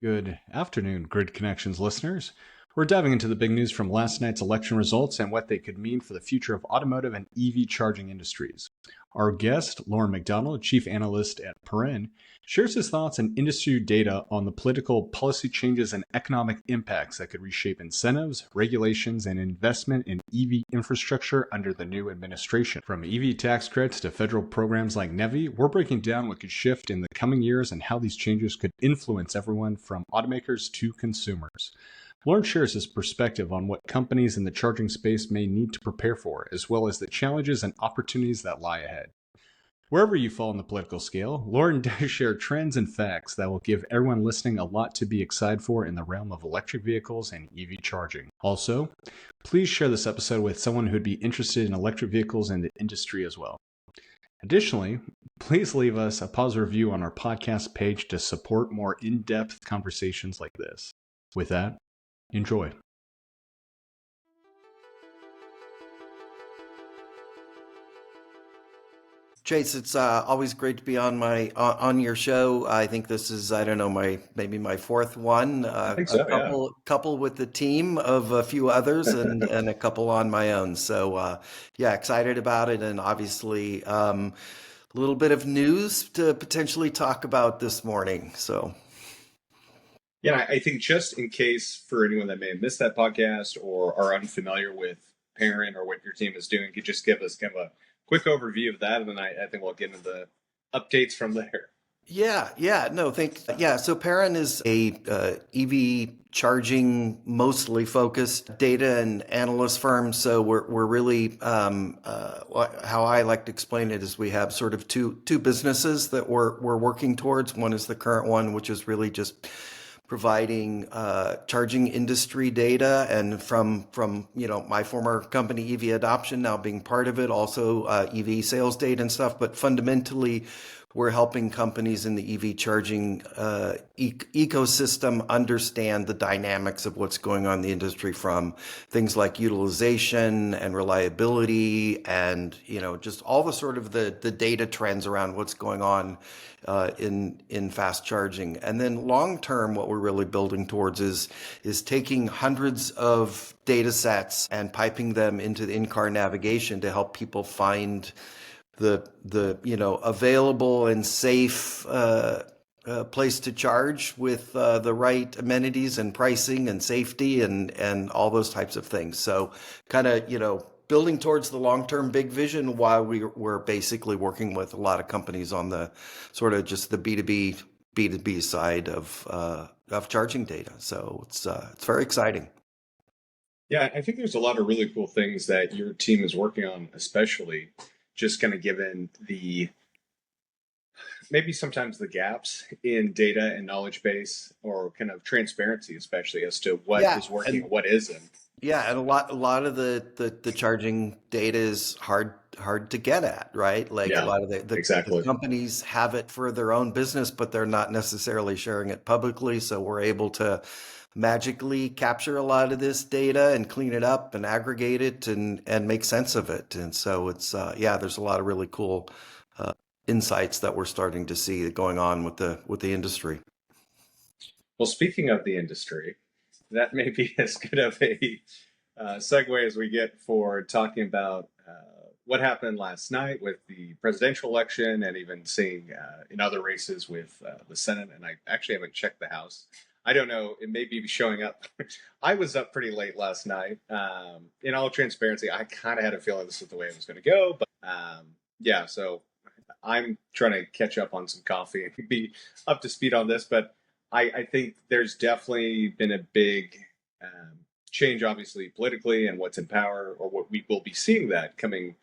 Good afternoon, Grid Connections listeners. We're diving into the big news from last night's election results and what they could mean for the future of automotive and EV charging industries. Our guest, Loren McDonald, Chief Analyst at Paren, shares his thoughts and industry data on the political policy changes and economic impacts that could reshape incentives, regulations, and investment in EV infrastructure under the new administration. From EV tax credits to federal programs like NEVI, we're breaking down what could shift in the coming years and how these changes could influence everyone from automakers to consumers. Loren shares his perspective on what companies in the charging space may need to prepare for, as well as the challenges and opportunities that lie ahead. Wherever you fall on the political scale, Loren does share trends and facts that will give everyone listening a lot to be excited for in the realm of electric vehicles and EV charging. Also, please share this episode with someone who'd be interested in electric vehicles and the industry as well. Additionally, please leave us a positive review on our podcast page to support more in-depth conversations like this. With that, enjoy. Chase, it's always great to be on your show. I think this is, I don't know, maybe my fourth one. I think so, a couple with the team of a few others, and a couple on my own. So excited about it, and obviously a little bit of news to potentially talk about this morning. So. Yeah, I think just in case for anyone that may have missed that podcast or are unfamiliar with Paren or what your team is doing, could just give us kind of a quick overview of that, and then I think we'll get into the updates from there. No, thanks. So Paren is a EV charging mostly focused data and analyst firm. So we're really how I like to explain it is we have sort of two businesses that we're working towards. One is the current one, which is really just providing charging industry data, and from my former company EV Adoption, now being part of it, also EV sales data and stuff. But fundamentally, we're helping companies in the EV charging ecosystem understand the dynamics of what's going on in the industry, from things like utilization and reliability, and just all the sort of the data trends around what's going on in fast charging. And then long term, what we're really building towards is taking hundreds of data sets and piping them into the in-car navigation to help people find the available and safe place to charge with the right amenities and pricing and safety and all those types of things. So kind of building towards the long-term big vision while we're basically working with a lot of companies on the sort of just the B2B side of charging data. So it's very exciting. Yeah, I think there's a lot of really cool things that your team is working on, especially just kind of given the maybe sometimes the gaps in data and knowledge base, or kind of transparency, especially as to what is working and what isn't. Yeah, and a lot of the charging data is hard to get at, right? Like a lot of the companies have it for their own business, but they're not necessarily sharing it publicly. So we're able to magically capture a lot of this data and clean it up and aggregate it and make sense of it. And so it's there's a lot of really cool insights that we're starting to see going on with the industry. Well, speaking of the industry, that may be as good of a segue as we get for talking about what happened last night with the presidential election, and even seeing in other races with the Senate. And I actually haven't checked the House. I don't know. It may be showing up. I was up pretty late last night. In all transparency, I kind of had a feeling this was the way it was going to go. But so I'm trying to catch up on some coffee and be up to speed on this. But I think there's definitely been a big change, obviously, politically, and what's in power, or what we will be seeing that coming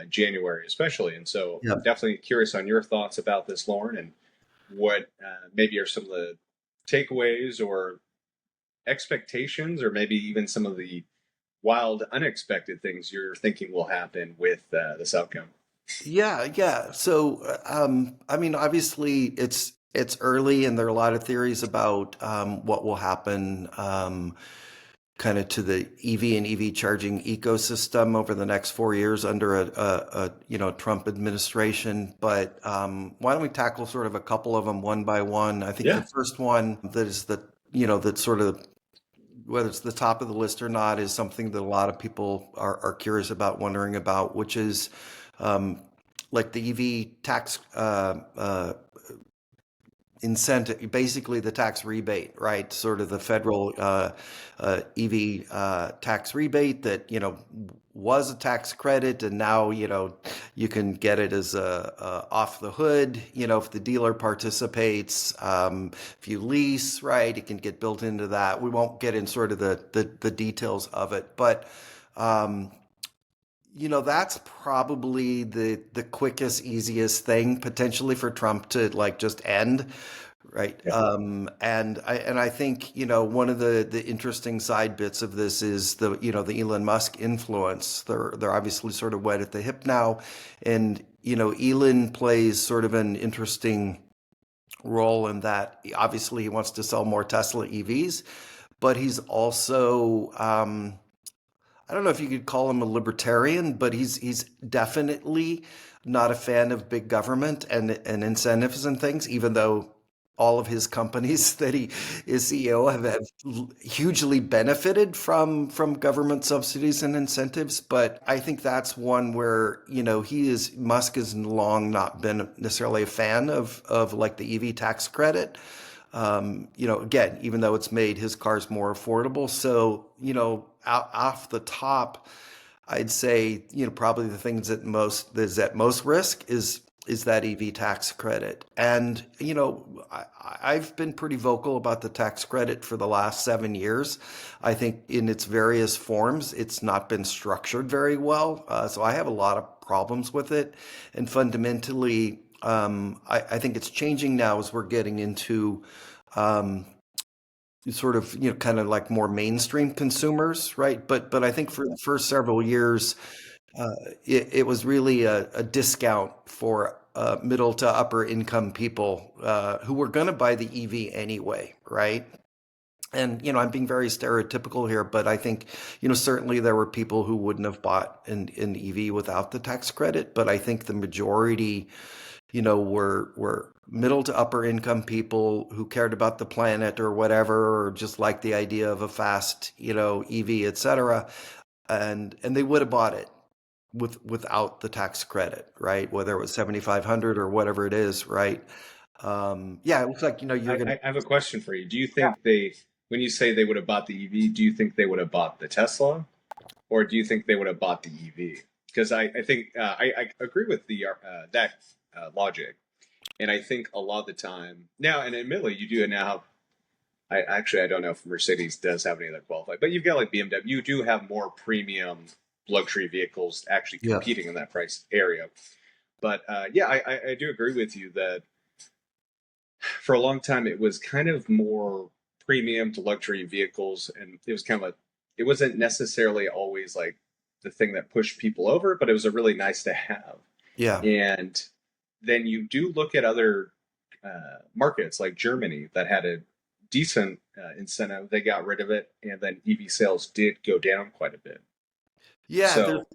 January, especially. And so I'm definitely curious on your thoughts about this, Loren, and what maybe are some of the takeaways or expectations, or maybe even some of the wild, unexpected things you're thinking will happen with this outcome. Yeah. So, obviously it's early, and there are a lot of theories about what will happen. kind of to the EV and EV charging ecosystem over the next 4 years under a Trump administration. But why don't we tackle sort of a couple of them one by one? I think Yeah. the first one that is that sort of, whether it's the top of the list or not, is something that a lot of people are curious about, wondering about, which is like the EV tax incentive, basically the tax rebate, right? Sort of the federal EV tax rebate that, was a tax credit, and now, you can get it as a off the hood, if the dealer participates, if you lease, right, it can get built into that. We won't get in sort of the details of it, but that's probably the quickest, easiest thing potentially for Trump to like just end, right? Yeah. And I think one of the interesting side bits of this is the Elon Musk influence. They're obviously sort of wet at the hip now, and Elon plays sort of an interesting role in that. Obviously, he wants to sell more Tesla EVs, but he's also I don't know if you could call him a libertarian, but he's definitely not a fan of big government and incentives and things, even though all of his companies that he is CEO have hugely benefited from government subsidies and incentives. But I think that's one where, Musk has long not been necessarily a fan of like the EV tax credit. Again, even though it's made his cars more affordable. So, off the top, I'd say, probably the things that is at most risk is that EV tax credit. And, I've been pretty vocal about the tax credit for the last 7 years. I think in its various forms, it's not been structured very well. So I have a lot of problems with it. And fundamentally, I think it's changing now as we're getting into sort of, kind of like more mainstream consumers, right? But I think for the first several years, it was really a discount for middle to upper income people who were going to buy the EV anyway, right? And, I'm being very stereotypical here, but I think, certainly there were people who wouldn't have bought an EV without the tax credit. But I think the majority, were middle to upper income people who cared about the planet or whatever, or just like the idea of a fast, EV, et cetera. And they would have bought it without the tax credit, right? Whether it was 7,500 or whatever it is, right? Yeah, it looks like, you're going to. I have a question for you. Do you Yeah. think when you say they would have bought the EV, do you think they would have bought the Tesla, or do you think they would have bought the EV? Because I think I agree with that logic, and I think a lot of the time now, and admittedly, you do now have. I don't know if Mercedes does have any that qualify, but you've got like BMW. You do have more premium luxury vehicles actually Yeah. competing in that price area. But yeah, I do agree with you that for a long time it was kind of more premium to luxury vehicles, and it was kind of it wasn't necessarily always like the thing that pushed people over, but it was a really nice to have. Yeah. And then you do look at other markets like Germany that had a decent incentive. They got rid of it, and then EV sales did go down quite a bit. Yeah, So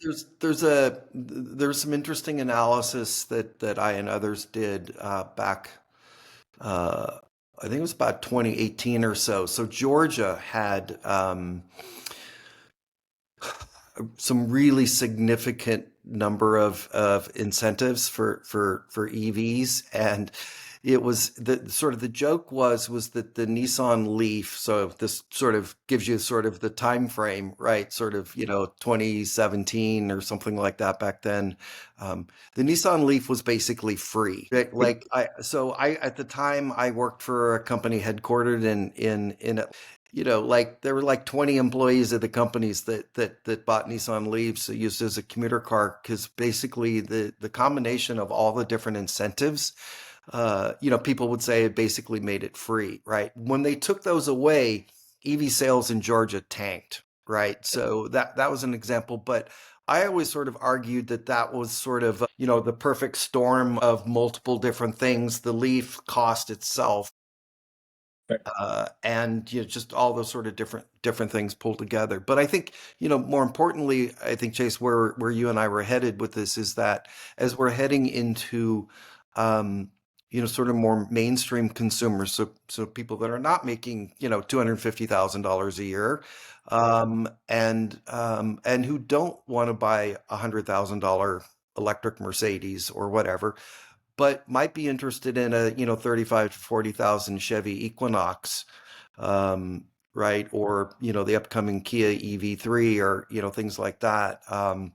there's some interesting analysis that I and others did back. I think it was about 2018 or so. So Georgia had some really significant number of incentives for EVs, and it was the joke was that the Nissan Leaf. So this sort of gives you sort of the time frame, right? Sort of 2017 or something like that back then. The Nissan Leaf was basically free. Right? Like I at the time I worked for a company headquartered in like there were like 20 employees at the companies that bought Nissan Leafs used as a commuter car, because basically the combination of all the different incentives, people would say it basically made it free, right? When they took those away, EV sales in Georgia tanked, right? So that was an example, but I always sort of argued that was sort of, the perfect storm of multiple different things. The Leaf cost itself and just all those sort of different things pulled together. But I think more importantly, I think Chase, where you and I were headed with this is that as we're heading into sort of more mainstream consumers, so people that are not making $250,000 a year, and who don't want to buy $100,000 electric Mercedes or whatever, but might be interested in a 35 to 40,000 Chevy Equinox, right? Or the upcoming Kia EV3, or things like that. Some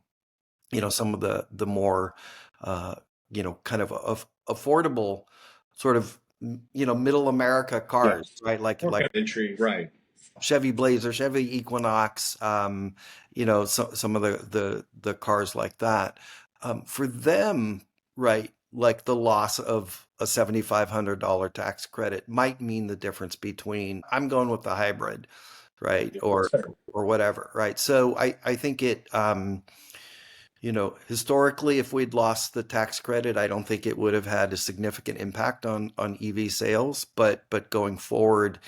of the more kind of affordable sort of middle America cars, Yes. right? Like More kind of entry, right? Chevy Blazer, Chevy Equinox, some of the cars like that. For them, right, like the loss of a $7,500 tax credit might mean the difference between I'm going with the hybrid, right, Yeah, or that's fair. or whatever, right? So I think it, historically, if we'd lost the tax credit, I don't think it would have had a significant impact on EV sales, but going forward,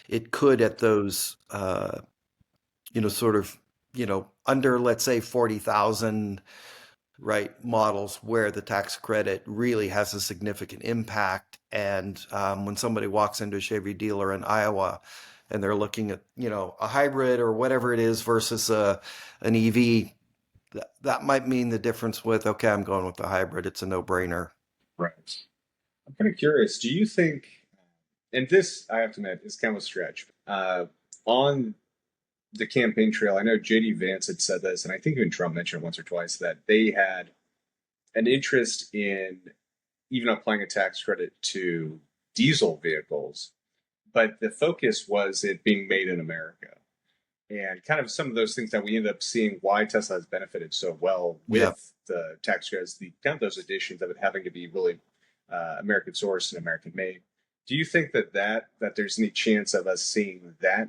it could at those sort of under, let's say, 40,000, right, models where the tax credit really has a significant impact. And when somebody walks into a Chevy dealer in Iowa and they're looking at a hybrid or whatever it is versus an EV, that might mean the difference with, okay, I'm going with the hybrid. It's a no-brainer. Right. I'm kind of curious. Do you think, and this I have to admit is kind of a stretch, on the campaign trail, I know JD Vance had said this, and I think even Trump mentioned it once or twice, that they had an interest in even applying a tax credit to diesel vehicles, but the focus was it being made in America. And kind of some of those things that we ended up seeing why Tesla has benefited so well Yeah. with the tax credits, the kind of those additions of it having to be really American sourced and American made. Do you think that there's any chance of us seeing that,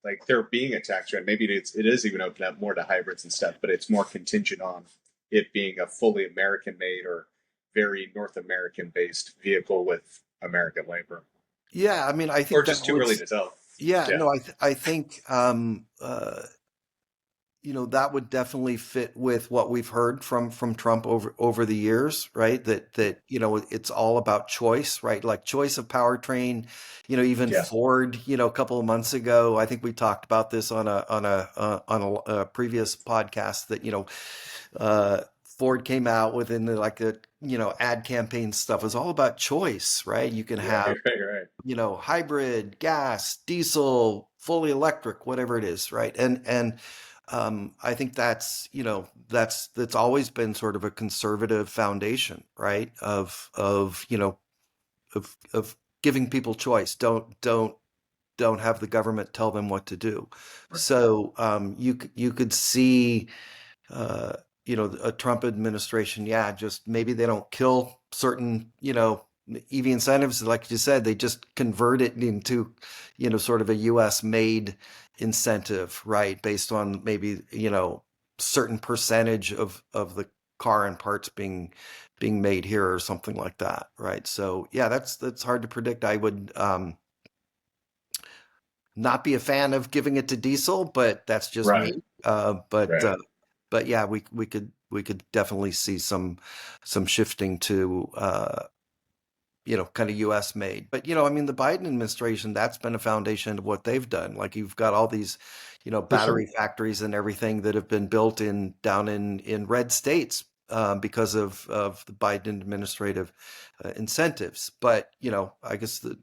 like there being a tax credit? Maybe it is even open up more to hybrids and stuff, but it's more contingent on it being a fully American made or very North American based vehicle with American labor, Yeah, I mean, I or think that just too would, early to tell. yeah, Yeah, no, I think, that would definitely fit with what we've heard from Trump over the years, right? That it's all about choice, right? Like choice of powertrain. Even yeah, Ford, a couple of months ago, I think we talked about this on a previous podcast that Ford came out within the ad campaign stuff. It's all about choice, right? You can right, have right. hybrid, gas, diesel, fully electric, whatever it is, right? And I think that's always been sort of a conservative foundation, right? Of giving people choice. Don't have the government tell them what to do. Right. So you could see a Trump administration, yeah, just maybe they don't kill certain, EV incentives, like you said, they just convert it into, sort of a US made incentive, right? Based on maybe, certain percentage of the car and parts being made here or something like that, right? So yeah, that's hard to predict. I would not be a fan of giving it to diesel, but that's just Right. me. Right. But yeah, we could definitely see some shifting to kind of U.S. made. But I mean, the Biden administration, that's been a foundation of what they've done. Like you've got all these For sure. battery factories and everything that have been built down in red states. Because of the Biden administrative incentives, but I guess the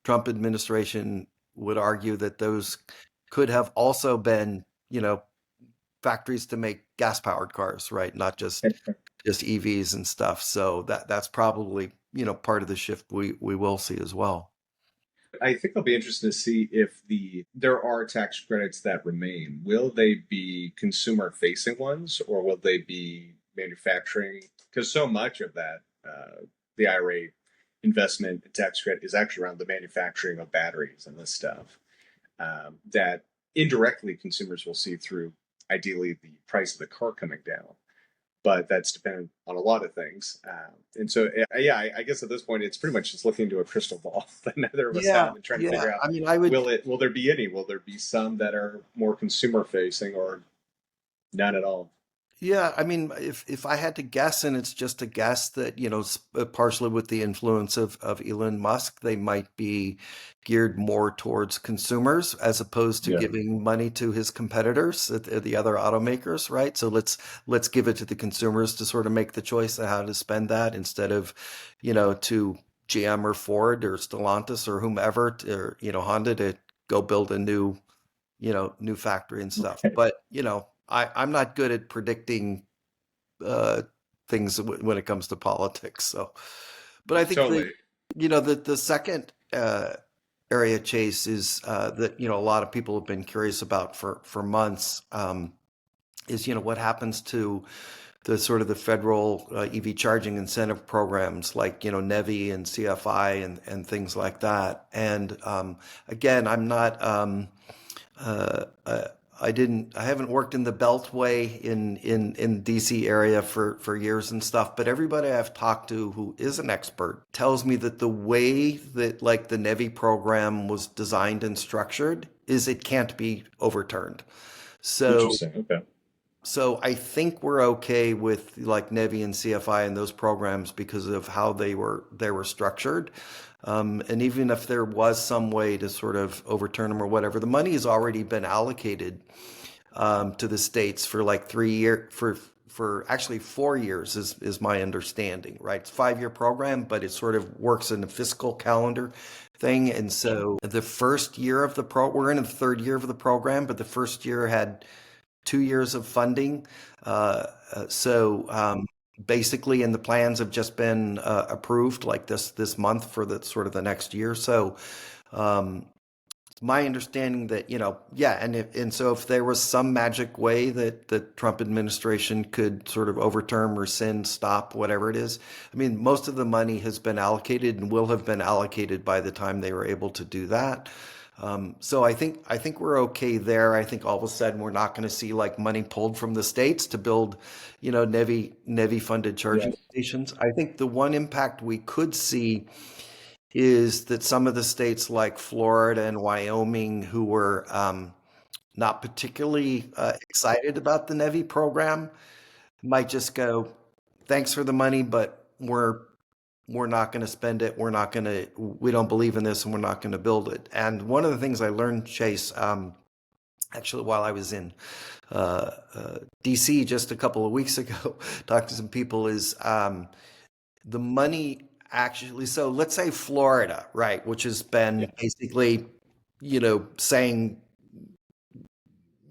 Trump administration would argue that those could have also been factories to make gas powered cars, right? Not just EVs and stuff. So that's probably part of the shift we will see as well. I think I'll be interested to see if there are tax credits that remain. Will they be consumer facing ones or will they be manufacturing? Because so much of that, the IRA investment and tax credit is actually around the manufacturing of batteries and this stuff, that indirectly consumers will see through ideally the price of the car coming down. but that's dependent on a lot of things. And so, yeah, I guess at this point, it's pretty much just looking into a crystal ball that neither of us Yeah, have and trying to yeah. figure out, I mean, I would. will there be any? Will there be some that are more consumer facing or none at all? Yeah, I mean, if I had to guess, and it's just a guess that, partially with the influence of Elon Musk, they might be geared more towards consumers as opposed to Yeah. giving money to his competitors, the other automakers, right? So let's give it to the consumers to sort of make the choice of how to spend that instead of, to GM or Ford or Stellantis or whomever, or, Honda to go build a new factory and stuff. Okay. But, I'm not good at predicting uh, things when it comes to politics. So, but I think Totally. the second area, Chase, is that a lot of people have been curious about for months. Is what happens to the sort of the federal EV charging incentive programs like NEVI and CFI and things like that. And again, I'm not. Uh, uh, I haven't worked in the Beltway in DC area for years and stuff, but everybody I've talked to who is an expert tells me that the way that like the NEVI program was designed and structured is it can't be overturned. So Interesting. Okay. so I think we're okay with like NEVI and CFI and those programs because of how they were structured. And even if there was some way to sort of overturn them or whatever, the money has already been allocated to the states for like 3 year for actually 4 years is my understanding, right? It's a 5 year program, but it sort of works in a fiscal calendar thing. And so the first year of we're in the third year of the program, but the first year had 2 years of funding. So basically, and the plans have just been approved like this month for the sort of the next year. So um, it's my understanding that yeah, and so if there was some magic way that the Trump administration could sort of overturn, rescind, stop, whatever it is. I mean, most of the money has been allocated and will have been allocated by the time they were able to do that. So I think we're okay there. I think all of a sudden we're not going to see like money pulled from the states to build, NEVI funded charging Yes. stations. I think the one impact we could see is that some of the states like Florida and Wyoming, who were not particularly excited about the NEVI program, might just go, "Thanks for the money, but we're not going to spend it. We don't believe in this, and we're not going to build it." And one of the things I learned, Chase, actually while I was in DC just a couple of weeks ago, talking to some people, is the money actually. So let's say Florida, right, which has Yeah. been basically, saying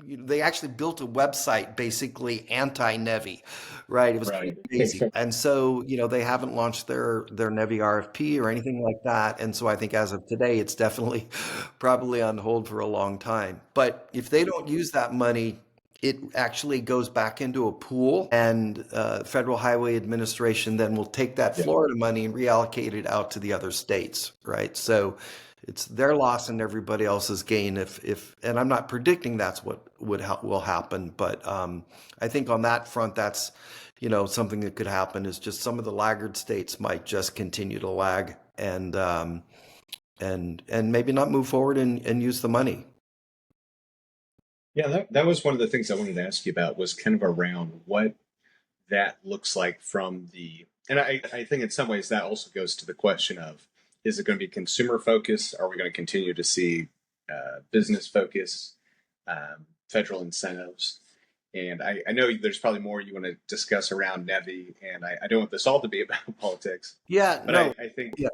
they actually built a website basically anti-NEVI, right? It was pretty Right. crazy. And so, they haven't launched their NEVI RFP or anything like that. And so I think as of today, it's definitely probably on hold for a long time. But if they don't use that money, it actually goes back into a pool, and Federal Highway Administration then will take that Yeah. Florida money and reallocate it out to the other states, right? So it's their loss and everybody else's gain if and I'm not predicting that's what will happen, but I think on that front that's something that could happen is just some of the laggard states might just continue to lag and maybe not move forward and use the money. Yeah, that was one of the things I wanted to ask you about was kind of around what that looks like from and I think in some ways that also goes to the question of, is it going to be consumer focused? Are we going to continue to see business focus, federal incentives? And I know there's probably more you want to discuss around NEVI, and I don't want this all to be about politics, Yeah, but no. I think Yeah.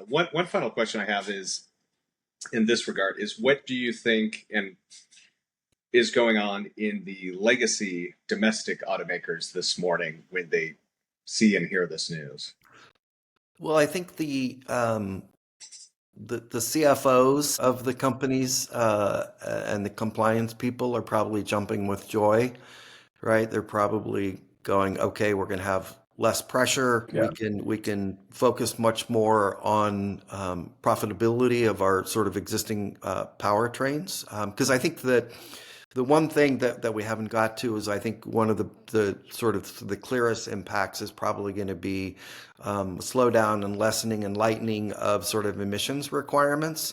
one final question I have is in this regard is what do you think and is going on in the legacy domestic automakers this morning when they see and hear this news? Well, I think the CFOs of the companies and the compliance people are probably jumping with joy, right? They're probably going, okay, we're going to have less pressure. Yeah. We can focus much more on profitability of our sort of existing powertrains. Because I think that The one thing that we haven't got to is I think one of the sort of the clearest impacts is probably going to be slowdown and lessening and lightening of sort of emissions requirements.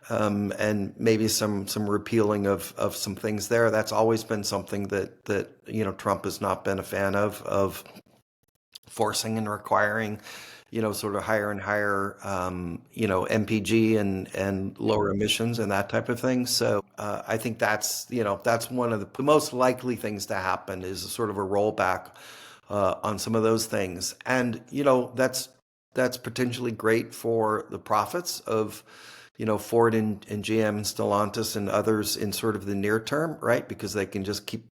And maybe some repealing of some things there. That's always been something that Trump has not been a fan of forcing and requiring, sort of higher and higher, MPG and lower emissions and that type of thing. So I think that's one of the most likely things to happen is sort of a rollback on some of those things, and that's potentially great for the profits of Ford and GM and Stellantis and others in sort of the near term, right? Because they can just keep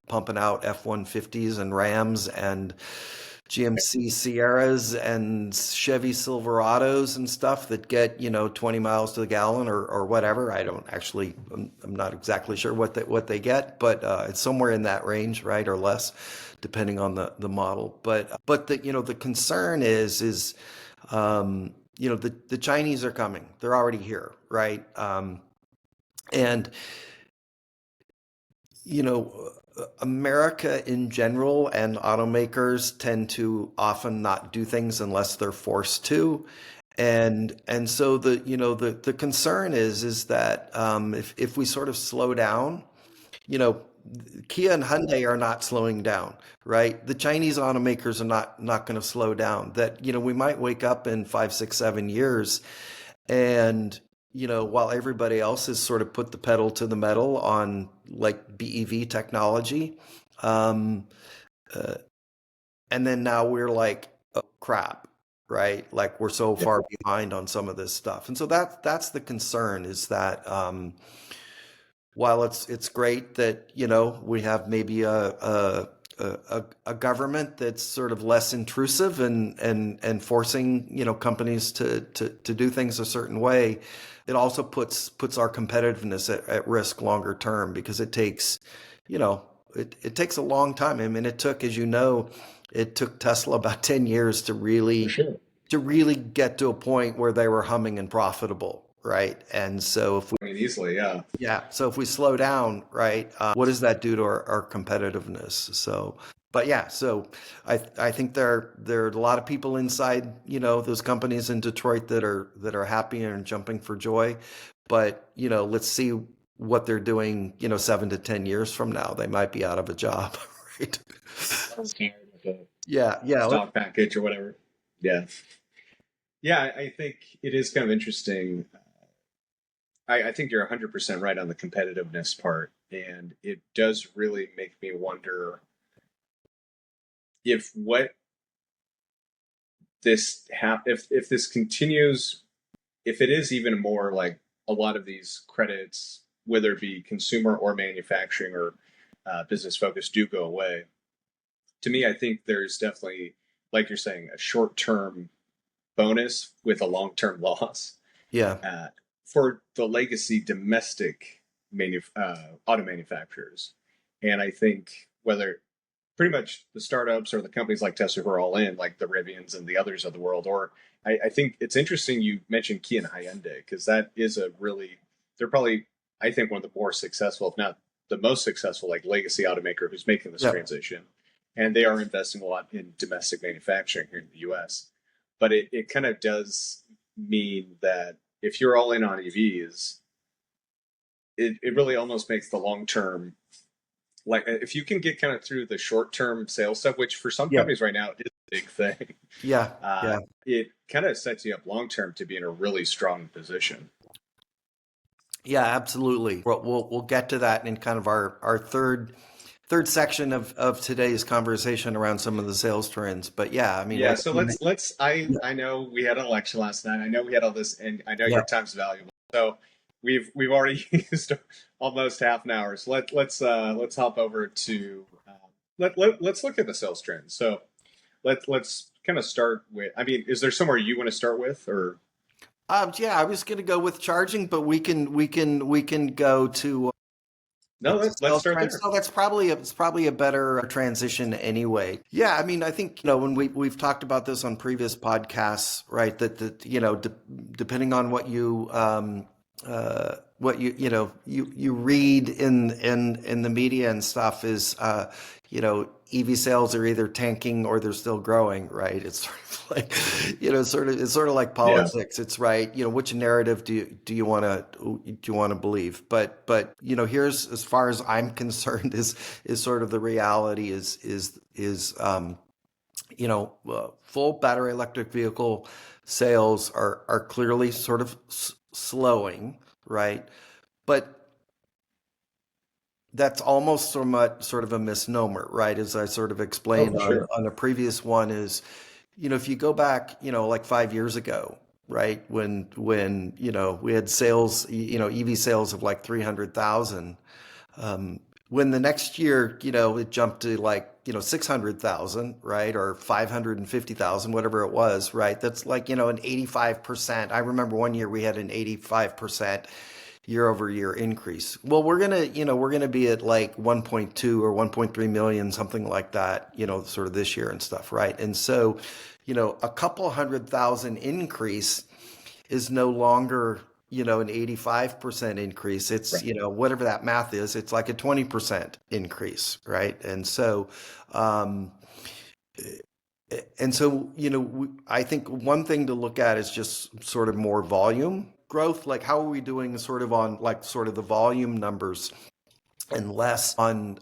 pumping out F-150s and Rams and GMC Sierras and Chevy Silverados and stuff that get 20 miles to the gallon or whatever. I'm not exactly sure what they get, but it's somewhere in that range, right, or less, depending on the model. But the concern is the Chinese are coming. They're already here, right? And America in general and automakers tend to often not do things unless they're forced to. And so the concern is that if we sort of slow down, Kia and Hyundai are not slowing down, right? The Chinese automakers are not going to slow down. That we might wake up in 5, 6, 7 years, and while everybody else has sort of put the pedal to the metal on like BEV technology, and then now we're like, oh crap, right? Like we're so far behind on some of this stuff, and so that's the concern is that. While it's great that we have maybe a government that's sort of less intrusive and forcing companies to do things a certain way, it also puts our competitiveness at risk longer term because it takes it takes a long time. I mean, it took, as it took Tesla about 10 years to really get to a point where they were humming and profitable. Right. And so easily, yeah. Yeah. So if we slow down, right, what does that do to our competitiveness? So, but yeah, so I think there are a lot of people inside, those companies in Detroit that are happy and jumping for joy. But, let's see what they're doing, 7 to 10 years from now. They might be out of a job, right? Yeah. Stock package or whatever. Yeah. Yeah, I think it is kind of interesting. I think you're 100% right on the competitiveness part, and it does really make me wonder if if this continues, if it is even more like a lot of these credits, whether it be consumer or manufacturing or business focused, do go away. To me, I think there's definitely, like you're saying, a short-term bonus with a long-term loss. Yeah. For the legacy domestic auto manufacturers. And I think whether pretty much the startups or the companies like Tesla who are all in, like the Rivians and the others of the world, or I think it's interesting you mentioned Kia and Hyundai, because that is they're probably, I think, one of the more successful, if not the most successful, like legacy automaker who's making this transition. And they are investing a lot in domestic manufacturing here in the US. But it kind of does mean that if you're all in on EVs, it really almost makes the long term, like if you can get kind of through the short term sales stuff, which for some companies right now is a big thing. Yeah. It kind of sets you up long term to be in a really strong position. Yeah, absolutely. We'll get to that in kind of our third section of today's conversation around some of the sales trends. But yeah, I mean, yeah. So let's. I know we had an election last night. I know we had all this, and I know your time's valuable. So we've already used almost half an hour. So let's hop over to let's look at the sales trends. So let's kind of start with. I mean, is there somewhere you want to start with, or? Yeah, I was going to go with charging, but we can go to. No, let's start there. So that's probably a better transition anyway. Yeah, I mean, I think when we've talked about this on previous podcasts, right? That depending on what you what you read in the media and stuff is EV sales are either tanking or they're still growing, right? It's sort of like it's sort of like Yeah. politics. It's right. Which narrative do you want to believe? But here's, as far as I'm concerned, is sort of the reality full battery electric vehicle sales are clearly sort of slowing, right? But that's almost somewhat sort of a misnomer, right? As I sort of Oh, explained for sure. on a previous one, is if you go back, like 5 years ago, right, when we had sales, EV sales of like 300,000. When the next year, it jumped to like, 600,000, right? Or 550,000, whatever it was, right? That's like, an 85%. I remember one year we had an 85% year over year increase. Well, we're gonna be at like 1.2 or 1.3 million, something like that, sort of this year and stuff, right? And so, a couple 100,000 increase is no longer, an 85% increase. It's, Right. whatever that math is, it's like a 20% increase, right? Um, I think one thing to look at is just sort of more volume growth. Like, how are we doing sort of on like sort of the volume numbers, and less on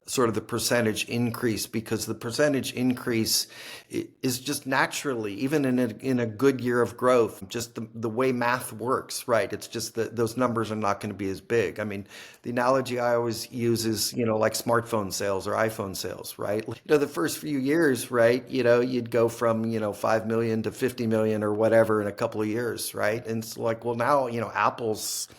sort of the percentage increase, because the percentage increase is just naturally, even in a good year of growth, just the way math works, right? It's just that those numbers are not going to be as big. I mean, the analogy I always use is, like smartphone sales or iPhone sales, right? The first few years, right? You'd go from, 5 million to 50 million or whatever in a couple of years, right? And it's like, well, now, Apple's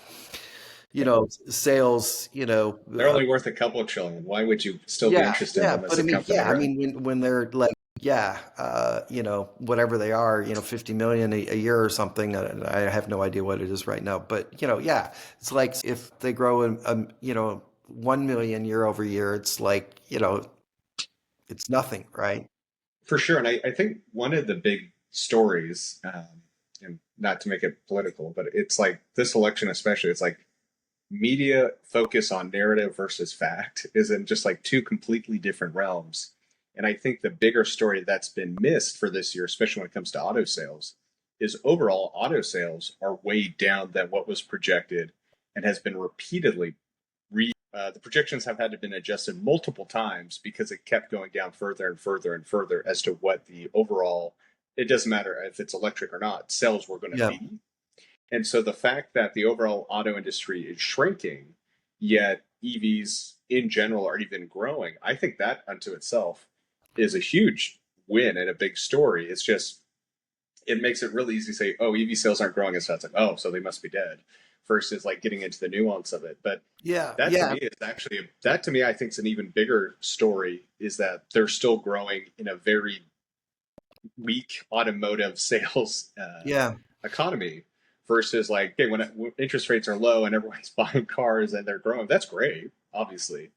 sales, They're only worth a couple of trillion. Why would you still be yeah, interested in yeah. them as But I a mean, company, yeah, I right? mean, when they're like, yeah, whatever they are, 50 million a year or something. I have no idea what it is right now, but yeah, it's like if they grow 1 million year over year, it's like, it's nothing, right? For sure. And I think one of the big stories, and not to make it political, but it's like this election especially, it's like media focus on narrative versus fact is in just like two completely different realms. And I think the bigger story that's been missed for this year, especially when it comes to auto sales, is overall auto sales are way down than what was projected and has been repeatedly the projections have had to been adjusted multiple times because it kept going down further and further and further as to what the overall, it doesn't matter if it's electric or not, sales were going to Yeah, be. And so the fact that the overall auto industry is shrinking, yet EVs in general are even growing, I think that unto itself is a huge win and a big story. It's just, it makes it really easy to say, oh, EV sales aren't growing as fast. It's like, oh, so they must be dead, versus like getting into the nuance of it. But yeah, that to yeah, me is actually, that to me, I think is an even bigger story is that they're still growing in a very weak automotive sales yeah. economy versus like, okay, when interest rates are low and everyone's buying cars and they're growing, that's great, obviously.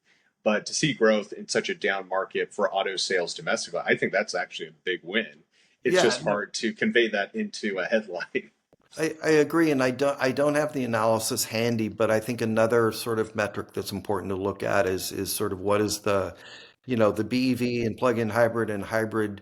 But to see growth in such a down market for auto sales domestically, I think that's actually a big win. It's Yeah, just no, hard to convey that into a headline. I agree, and I don't have the analysis handy, but I think another sort of metric that's important to look at is sort of what is the BEV and plug-in hybrid and hybrid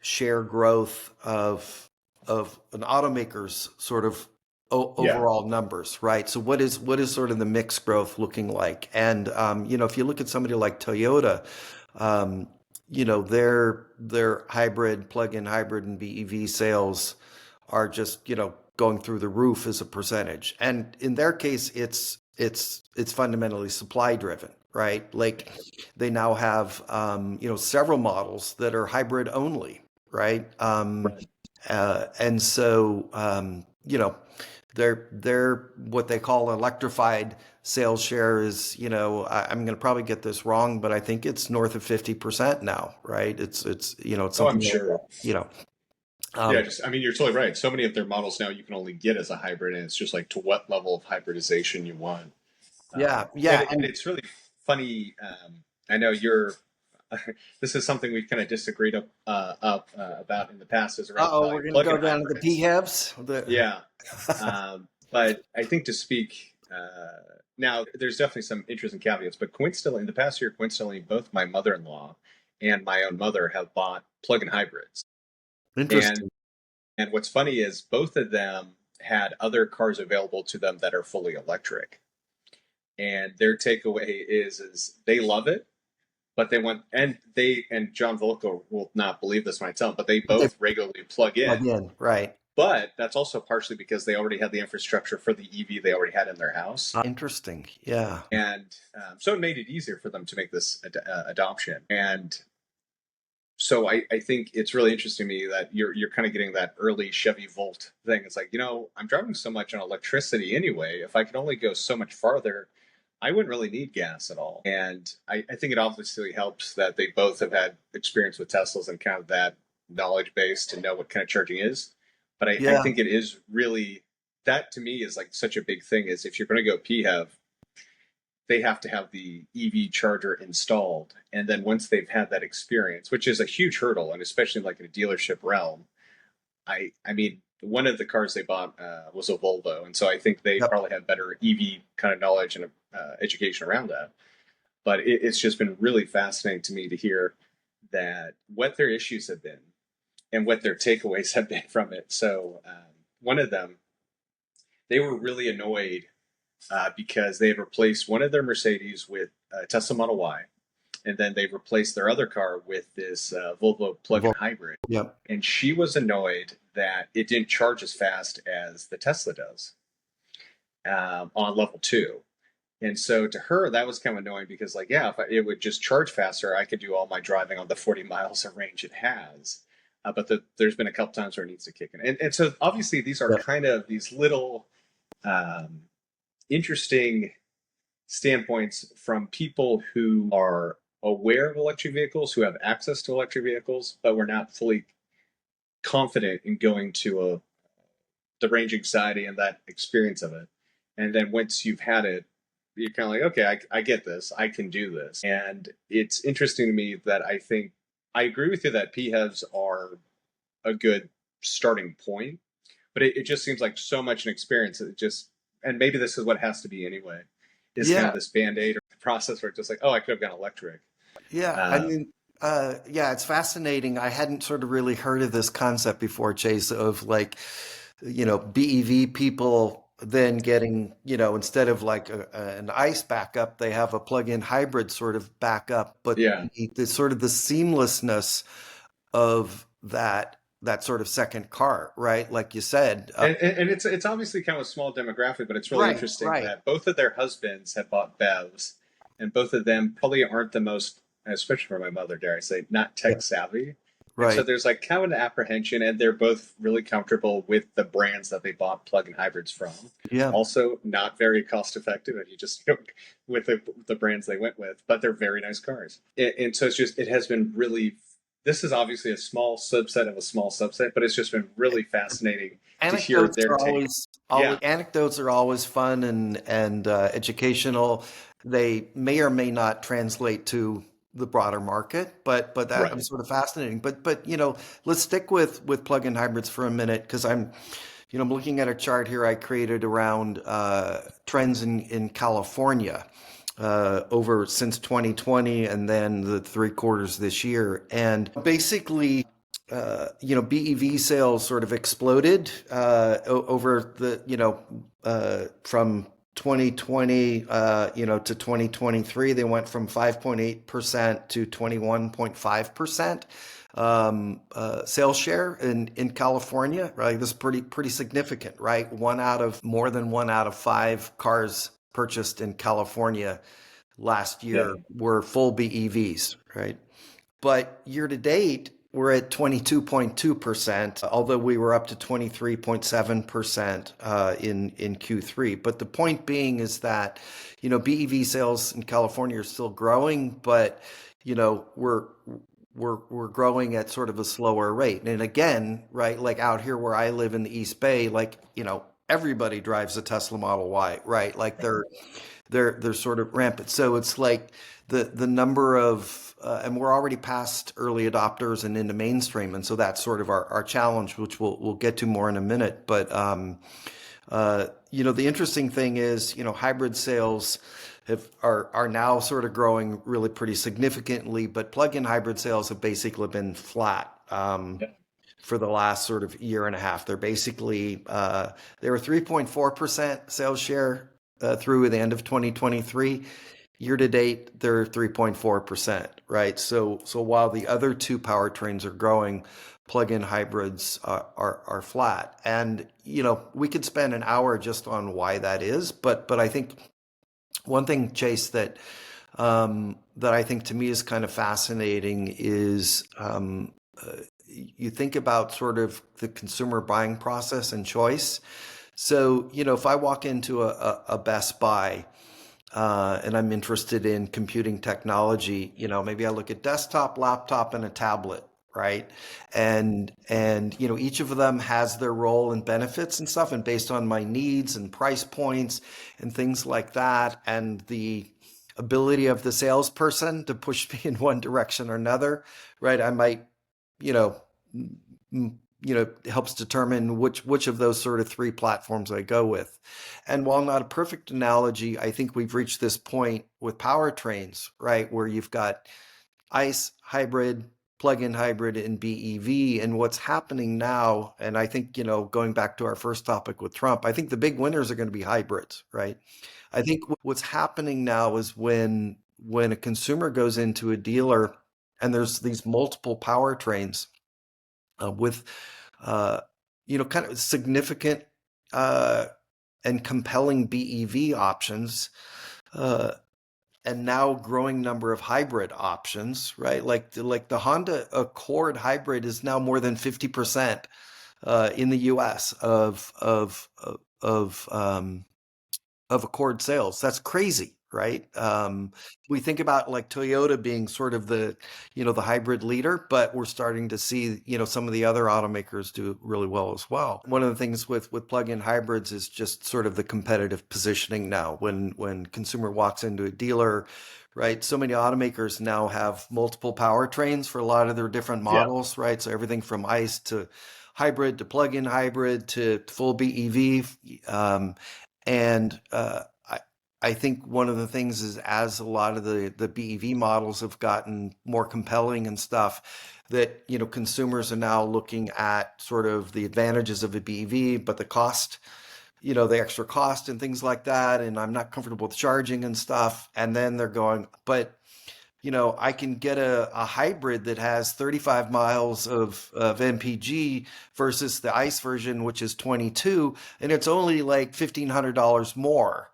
share growth of an automaker's sort of Yeah. overall numbers, right? So what is sort of the mix growth looking like? And if you look at somebody like Toyota, um, their hybrid, plug-in hybrid, and BEV sales are just going through the roof as a percentage. And in their case, it's fundamentally supply driven, right? Like they now have several models that are hybrid only, right? Right. And so they're what they call electrified sales share is, I'm going to probably get this wrong, but I think it's north of 50% now, right? It's Oh, I'm something like sure. that, Yeah, um, just I mean, you're totally right. So many of their models now you can only get as a hybrid, and it's just like to what level of hybridization you want. yeah, And, yeah. and it's really funny. I know you're. This is something we've kind of disagreed about in the past, is around the Uh-oh, value we're of gonna plug-in go down to the hybrids. PHEVs. Yeah. Um, But I think to speak now, there's definitely some interesting caveats. But coincidentally, in the past year, coincidentally, both my mother-in-law and my own mother have bought plug-in hybrids. Interesting. And what's funny is both of them had other cars available to them that are fully electric. And their takeaway is they love it, but they want and John Volko will not believe this when I tell him, but they both regularly plug Plug in. in, right? But that's also partially because they already had the infrastructure for the EV they already had in their house. Interesting. Yeah. And so it made it easier for them to make this adoption. And so I think it's really interesting to me that you're kind of getting that early Chevy Volt thing. It's like, I'm driving so much on electricity anyway. If I could only go so much farther, I wouldn't really need gas at all. And I think it obviously helps that they both have had experience with Teslas and kind of that knowledge base to know what kind of charging is. But I think it is really, that to me is like such a big thing, is if you're going to go PHEV, they have to have the EV charger installed. And then once they've had that experience, which is a huge hurdle, and especially like in a dealership realm, I mean, one of the cars they bought was a Volvo. And so I think they probably have better EV kind of knowledge and education around that. But it's just been really fascinating to me to hear that what their issues have been and what their takeaways have been from it. So one of them, they were really annoyed because they had replaced one of their Mercedes with a Tesla Model Y, and then they replaced their other car with this Volvo plug-in hybrid. Yep. And she was annoyed that it didn't charge as fast as the Tesla does on level 2. And so to her, that was kind of annoying because, like, yeah, if it would just charge faster, I could do all my driving on the 40 miles of range it has. But there's been a couple times where it needs to kick in. And so obviously these are kind of these little interesting standpoints from people who are aware of electric vehicles, who have access to electric vehicles, but we're not fully confident in going to the range anxiety and that experience of it. And then once you've had it, you're kind of like, okay, I get this. I can do this. And it's interesting to me that I think I agree with you that PHEVs are a good starting point, but it just seems like so much an experience. And maybe this is what it has to be anyway, is kind of this Band-Aid or process where it's just like, oh, I could have gone electric. Yeah. I mean, it's fascinating. I hadn't sort of really heard of this concept before, Chase, of like, BEV people then getting, instead of like an ICE backup, they have a plug-in hybrid sort of backup, but the sort of the seamlessness of that sort of second car, right? Like you said. And it's obviously kind of a small demographic, but it's really interesting that both of their husbands have bought BEVs, and both of them probably aren't the most, especially for my mother, dare I say, not tech savvy. Right. So there's like kind of an apprehension, and they're both really comfortable with the brands that they bought plug-in hybrids from. Yeah. Also, not very cost effective if you just with the brands they went with, but they're very nice cars. And so it has been really. This is obviously a small subset of a small subset, but it's just been really fascinating to hear their take. Anecdotes are always fun and educational. They may or may not translate to the broader market, but that I'm sort of fascinating. But let's stick with plug-in hybrids for a minute, because I'm looking at a chart here I created around trends in California over since 2020, and then the 3 quarters this year. And basically, BEV sales sort of exploded over the, from 2020, to 2023. They went from 5.8% to 21.5% sales share in California. Right, this is pretty significant, right? More than 1 out of 5 cars purchased in California last year were full BEVs, right? But year to date, we're at 22.2%, although we were up to 23.7% in Q3. But the point being is that, BEV sales in California are still growing, but, we're growing at sort of a slower rate. And again, right, like out here where I live in the East Bay, like, everybody drives a Tesla Model Y, right? Like they're sort of rampant. So it's like the number of, and we're already past early adopters and into mainstream. And so that's sort of our challenge, which we'll get to more in a minute. But The interesting thing is, hybrid sales are now sort of growing really pretty significantly, but plug-in hybrid sales have basically been flat. For the last sort of year and a half. They're basically, they were 3.4% sales share through the end of 2023. Year to date, they're 3.4%, right? So while the other two powertrains are growing, plug-in hybrids are flat. And, we could spend an hour just on why that is, but I think one thing, Chase, that I think to me is kind of fascinating is you think about sort of the consumer buying process and choice. So, if I walk into a Best Buy and I'm interested in computing technology, maybe I look at desktop, laptop, and a tablet, right? And each of them has their role and benefits and stuff, and based on my needs and price points and things like that, and the ability of the salesperson to push me in one direction or another, right? I might, helps determine which of those sort of three platforms I go with. And while not a perfect analogy, I think we've reached this point with powertrains, right, where you've got ICE, hybrid, plug-in hybrid, and BEV. And what's happening now, and I think, going back to our first topic with Trump, I think the big winners are going to be hybrids, right? I think what's happening now is when a consumer goes into a dealer and there's these multiple powertrains with kind of significant and compelling BEV options, and now growing number of hybrid options, right? Like the Honda Accord hybrid is now more than 50% in the U.S. of Accord sales. That's crazy, right? We think about like Toyota being sort of the hybrid leader, but we're starting to see, some of the other automakers do really well as well. One of the things with plug-in hybrids is just sort of the competitive positioning now. When consumer walks into a dealer, right? So many automakers now have multiple powertrains for a lot of their different models, right? So everything from ICE to hybrid to plug-in hybrid to full BEV. I think one of the things is, as a lot of the BEV models have gotten more compelling and stuff, that consumers are now looking at sort of the advantages of a BEV, but the cost, the extra cost and things like that, and I'm not comfortable with charging and stuff. And then they're going, but I can get a hybrid that has 35 miles of MPG versus the ICE version, which is 22, and it's only like $1,500 more.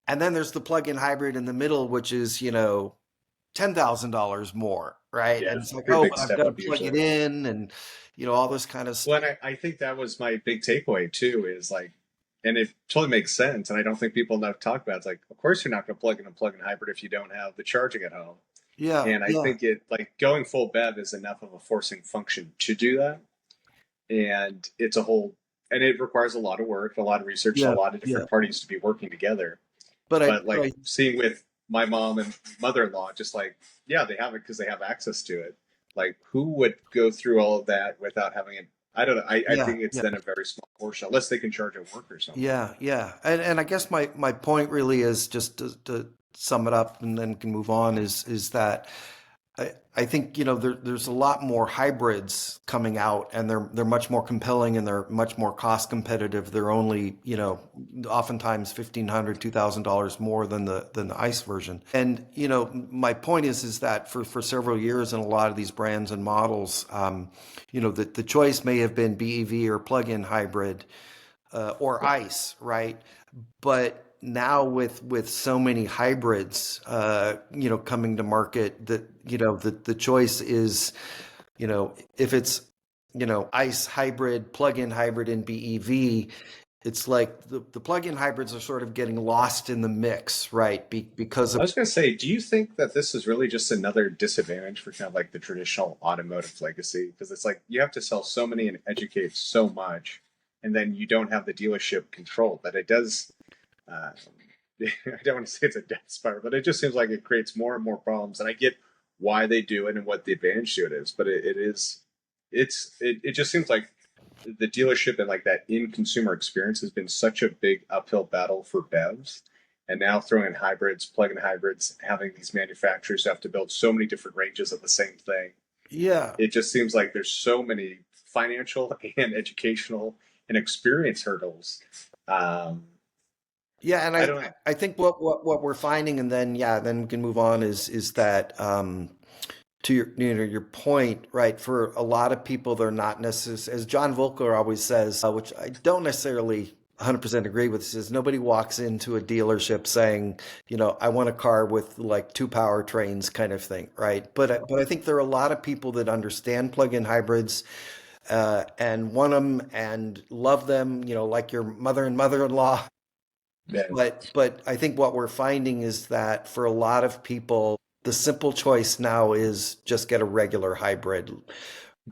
And then there's the plug-in hybrid in the middle, which is, $10,000 more, right? Yeah, and it's like, pretty big I've step got to up plug it usually. in and, all this kind of stuff. Well, and I think that was my big takeaway too, is like, and it totally makes sense. And I don't think people enough talk about it. It's like, of course you're not going to plug in a plug-in hybrid if you don't have the charging at home. Yeah, And I yeah, think it like going full BEV is enough of a forcing function to do that. And it's a whole, and it requires a lot of work, a lot of research, and yeah, a lot of yeah. different parties to be working together. But But like seeing with my mom and mother-in-law, just like, yeah, they have it because they have access to it. Like, who would go through all of that without having it? I don't know. I yeah, think it's yeah. then a very small portion, unless they can charge at work or something. Yeah, yeah. And I guess my point really is, just to sum it up and then can move on, is that I think, there's a lot more hybrids coming out, and they're much more compelling, and they're much more cost competitive. They're only, oftentimes $1,500, $2,000 more than the ICE version. And, my point is that for several years in a lot of these brands and models, the choice may have been BEV or plug-in hybrid, or ICE, right? But now with so many hybrids, coming to market, that the choice is, if it's ICE hybrid, plug-in hybrid, and BEV, it's like the plug-in hybrids are sort of getting lost in the mix, right? Because I of was going to say, do you think that this is really just another disadvantage for kind of like the traditional automotive legacy? Because it's like you have to sell so many and educate so much, and then you don't have the dealership control. That it does. I don't want to say it's a death spiral, but it just seems like it creates more and more problems. And I get why they do it and what the advantage to it is, but it just seems like the dealership and like that in consumer experience has been such a big uphill battle for BEVs. And now throwing in hybrids, plug-in hybrids, having these manufacturers have to build so many different ranges of the same thing. Yeah. It just seems like there's so many financial and educational and experience hurdles. Yeah, and I think what we're finding, and then then we can move on, is that to your point, right? For a lot of people, they're not necessarily, as John Volcker always says, which I don't necessarily 100% agree with, says nobody walks into a dealership saying, I want a car with like 2 powertrains kind of thing, right? But I think there are a lot of people that understand plug-in hybrids and want them and love them, like your mother and mother-in-law. Yeah. But I think what we're finding is that for a lot of people, the simple choice now is just get a regular hybrid,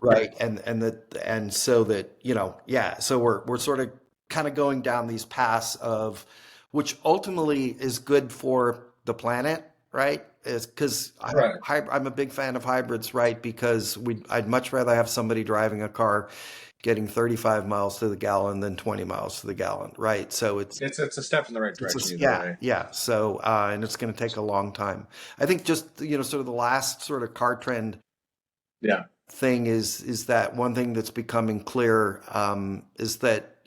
right? And so that, so we're sort of kind of going down these paths of which ultimately is good for the planet, right? Is because I'm a big fan of hybrids, right? Because I'd much rather have somebody driving a car getting 35 miles to the gallon than 20 miles to the gallon, right? So it's a step in the right direction. Yeah. So and it's going to take a long time. I think just sort of the last sort of car trend thing is that one thing that's becoming clear is that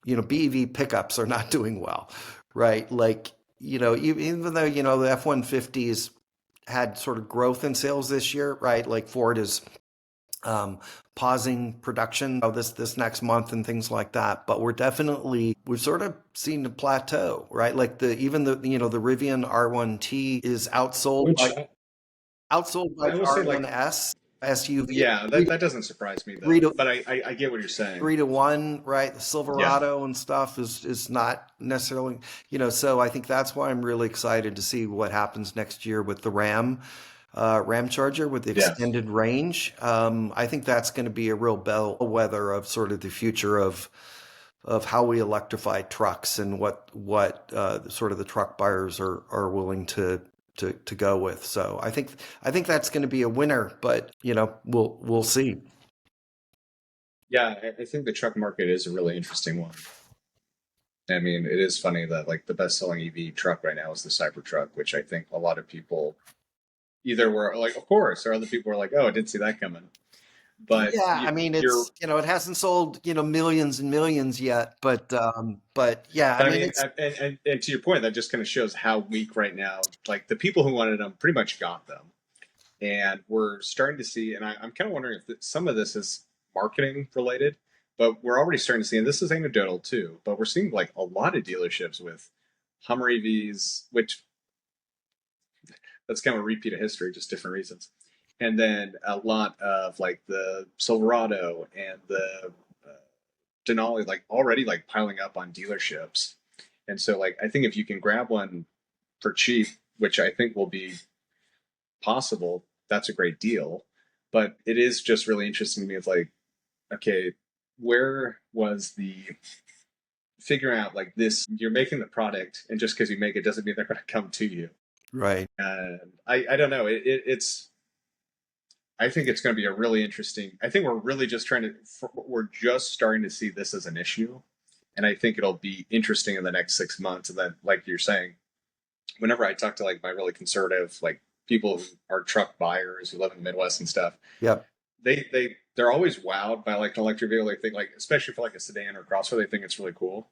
BEV pickups are not doing well, right? Like even though the F-150s had sort of growth in sales this year, right? Like Ford is pausing production of this next month and things like that. But we've sort of seen a plateau, right? Like the Rivian R1T is outsold by the R1S SUV. Yeah, that doesn't surprise me though. But I get what you're saying. 3-1, right? The Silverado and stuff is not necessarily, so I think that's why I'm really excited to see what happens next year with the Ram Charger with the extended range. I think that's going to be a real bellwether of sort of the future of how we electrify trucks and what sort of the truck buyers are willing to go with. So I think that's going to be a winner, but we'll see. Yeah, I think the truck market is a really interesting one. I mean, it is funny that like the best-selling EV truck right now is the Cybertruck, which I think a lot of people either were like, of course, or other people were like, oh, I didn't see that coming. But I mean, it's it hasn't sold millions and millions yet, but yeah, I mean, and to your point, that just kind of shows how weak right now. Like the people who wanted them pretty much got them, and we're starting to see. And I'm kind of wondering if some of this is marketing related, but we're already starting to see, and this is anecdotal too, but we're seeing like a lot of dealerships with Hummer EVs, which that's kind of a repeat of history, just different reasons. And then a lot of like the Silverado and the Denali, like already like piling up on dealerships. And so like, I think if you can grab one for cheap, which I think will be possible, that's a great deal. But it is just really interesting to me. It's like, okay, where was the figuring out like this, you're making the product and just because you make it doesn't mean they're going to come to you. Right. And I don't know. I think it's going to be a really interesting. I think we're really just we're just starting to see this as an issue, and I think it'll be interesting in the next 6 months. And then, like you're saying, whenever I talk to like my really conservative like people who are truck buyers who live in the Midwest and stuff, they're always wowed by like an electric vehicle. They think like, especially for like a sedan or crossover, they think it's really cool.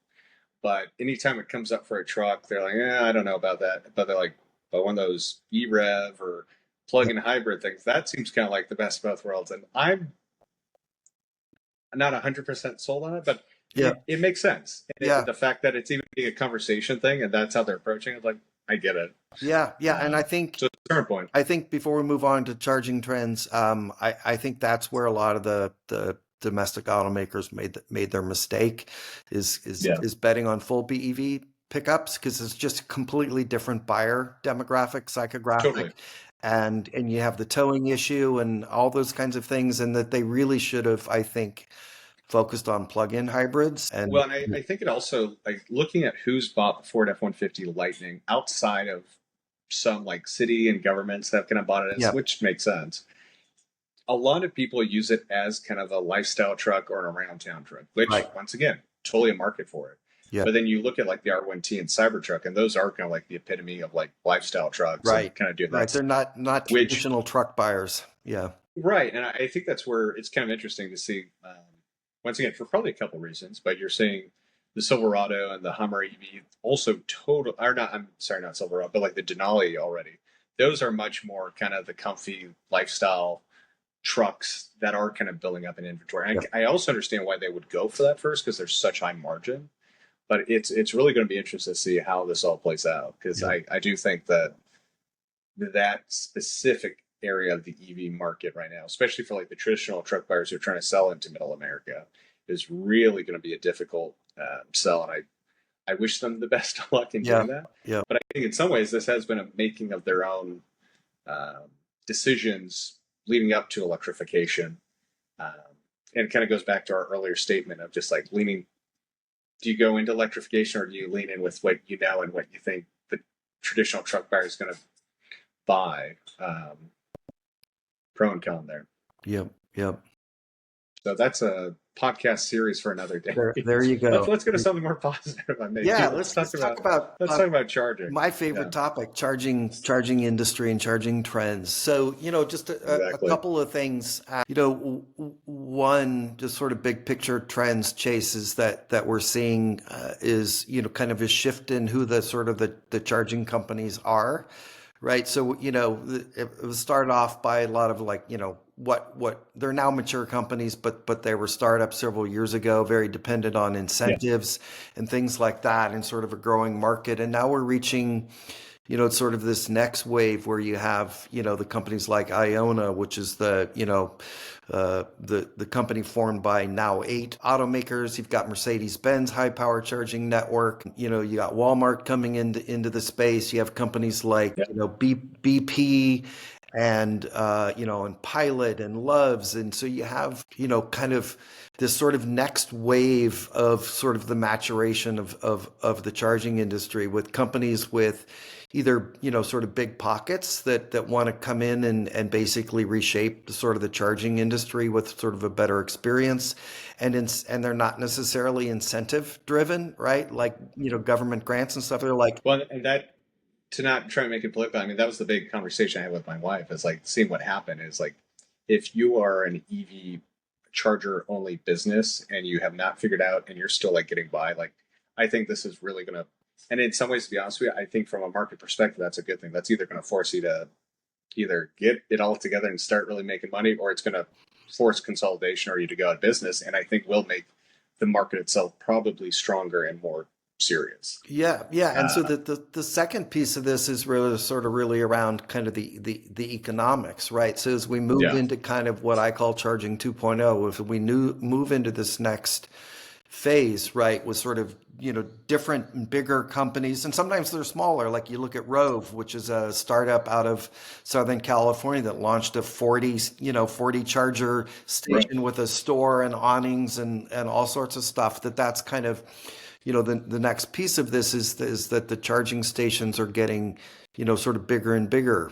But anytime it comes up for a truck, they're like, I don't know about that. But they're like, but one of those E-Rev or plug-in hybrid things, that seems kind of like the best of both worlds. And I'm not 100% sold on it, but it makes sense. And the fact that it's even being a conversation thing and that's how they're approaching it, like, I get it. Yeah. And I think, so it's a turn point. I think before we move on to charging trends, I think that's where a lot of the domestic automakers made their mistake is betting on full BEV pickups, because it's just a completely different buyer demographic, psychographic. Totally. And you have the towing issue and all those kinds of things, and that they really should have, I think, focused on plug-in hybrids. And I think it also, like looking at who's bought the Ford F-150 Lightning outside of some like city and governments that have kind of bought it, which makes sense. a lot of people use it as kind of a lifestyle truck or an around town truck, which Right. once again, totally a market for it. Yeah. But then you look at like the R1T and Cybertruck, and those are kind of like the epitome of like lifestyle trucks and Right. kind of doing Right. that. They're not Which, traditional truck buyers. Yeah. right. And I think that's where it's kind of interesting to see, once again, for probably a couple of reasons, but you're seeing the Silverado and the Hummer EV also total, or not, I'm sorry, not Silverado, but like the Denali already. Those are much more kind of the comfy lifestyle trucks that are kind of building up an inventory. Yep. I also understand why they would go for that first because there's such high margin, but it's really going to be interesting to see how this all plays out because I do think that specific area of the EV market right now, especially for like the traditional truck buyers who are trying to sell into middle America, is really going to be a difficult sell. And I wish them the best of luck in doing that. Yeah. But I think in some ways this has been a making of their own decisions leading up to electrification. And it kind of goes back to our earlier statement of just like leaning, do you go into electrification or do you lean in with what you know and what you think the traditional truck buyer is going to buy? Pro and con there. Yep. So that's a podcast series for another day. There you go. Let's go to something more positive. Yeah, let's talk about charging. My favorite topic, charging industry and charging trends. So, just a couple of things. One, just sort of big picture trends chases that we're seeing is, kind of a shift in who the sort of the charging companies are. Right. So, it was started off by a lot of like, what they're now mature companies, but they were startups several years ago, very dependent on incentives and things like that and sort of a growing market. And now we're reaching, sort of this next wave where you have, the companies like Iona, which is the company formed by now 8 automakers. You've got Mercedes-Benz high power charging network. You got Walmart coming into the space. You have companies like, BP and, and Pilot and Loves. And so you have, kind of this sort of next wave of sort of the maturation of the charging industry with companies with either, sort of big pockets that want to come in and basically reshape the sort of the charging industry with sort of a better experience. And they're not necessarily incentive driven, right? Like, government grants and stuff. They're like, well, and that, to not try to make it political, I mean, that was the big conversation I had with my wife is like seeing what happened is like, if you are an EV charger only business and you have not figured out and you're still like getting by, like, I think this is really going to, and in some ways, to be honest with you, I think from a market perspective, that's a good thing. That's either going to force you to either get it all together and start really making money, or it's going to force consolidation or you to go out of business. And I think will make the market itself probably stronger and more serious. Yeah. And so the second piece of this is really around kind of the economics, right? So as we move into kind of what I call charging 2.0, if we move into this next phase, right, with sort of, different and bigger companies, and sometimes they're smaller. Like you look at Rove, which is a startup out of Southern California that launched a 40 charger station with a store and awnings and all sorts of stuff. That's kind of, the next piece of this is that the charging stations are getting, sort of bigger and bigger,